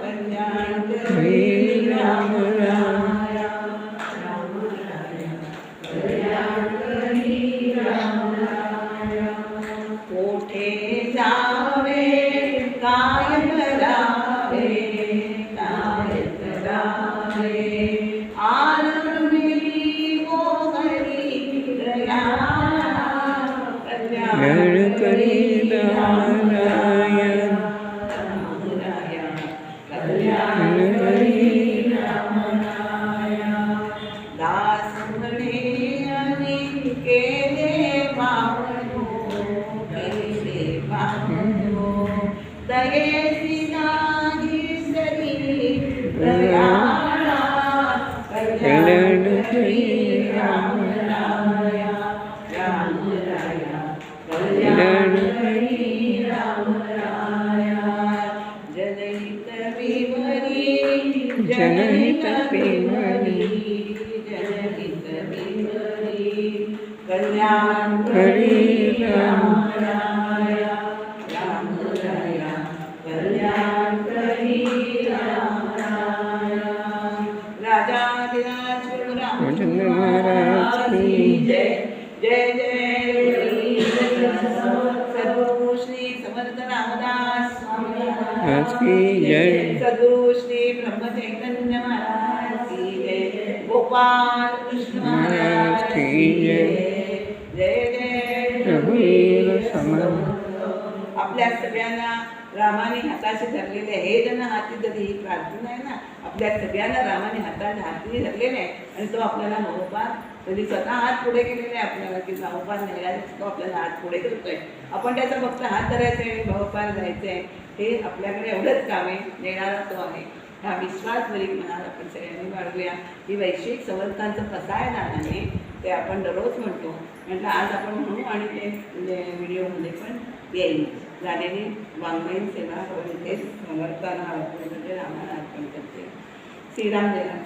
कल्याण करी राम राया. कल्याण करी राम राया. कोठे जावे काय करावे, काय करावे आनंदी मोहरी दयाळा. कल्याण करी राम राया. कल्याण करी राम राया. दास म्हणे आणि केले बावनो, केले बावनो दयेसी नाही सरी दयाळा. कल्याण करी राम राया. राम राया. कल्याण करी राम राया. जनहित विमरी, जनहित विमरी, जनहित विमरी कल्याण करी राम राया. राम राया. कल्याण करी राम राया. राजाधिराज रामचंद्र महाराज की जय. जय जय सद्गुरु श्री समर्थ रामदास स्वामी महाराज की जय. सद्गुरु श्री ब्रह्मचैतन्य महाराज की जय. गोपाल कृष्ण महाराज की जय. जय जय रघुवीर समर्थ. आपल्या सगळ्यांना रामाने हाताशी धरलेले हे जण हाती धरी ही प्रार्थना आहे ना. आपल्या सगळ्यांना रामाने हाती धरलेले आहे आणि तो आपल्याला महोपार कधी स्वतः हात पुढे केलेले आहे आपल्याला की महोपार न्यायला तो आपल्याला हात पुढे करतोय. आपण त्याचा फक्त हात धरायचा आहे आणि महोपार जायचं आहे. हे आपल्याकडे एवढंच काम आहे. नेणारा तो आहे. हा विश्वास बरीक मनात आपण सगळ्यांनी बाळगूया. ही वैश्विक समर्थांचं पसायदानाने ते आपण दररोज म्हणतो. म्हटलं आज आपण म्हणू आणि ते व्हिडिओमध्ये पण येईल. झालेली वाङ्मयीन सेवा इथे समर्थांना अर्पण करते, रामाला अर्पण करते. श्रीराम जय राम.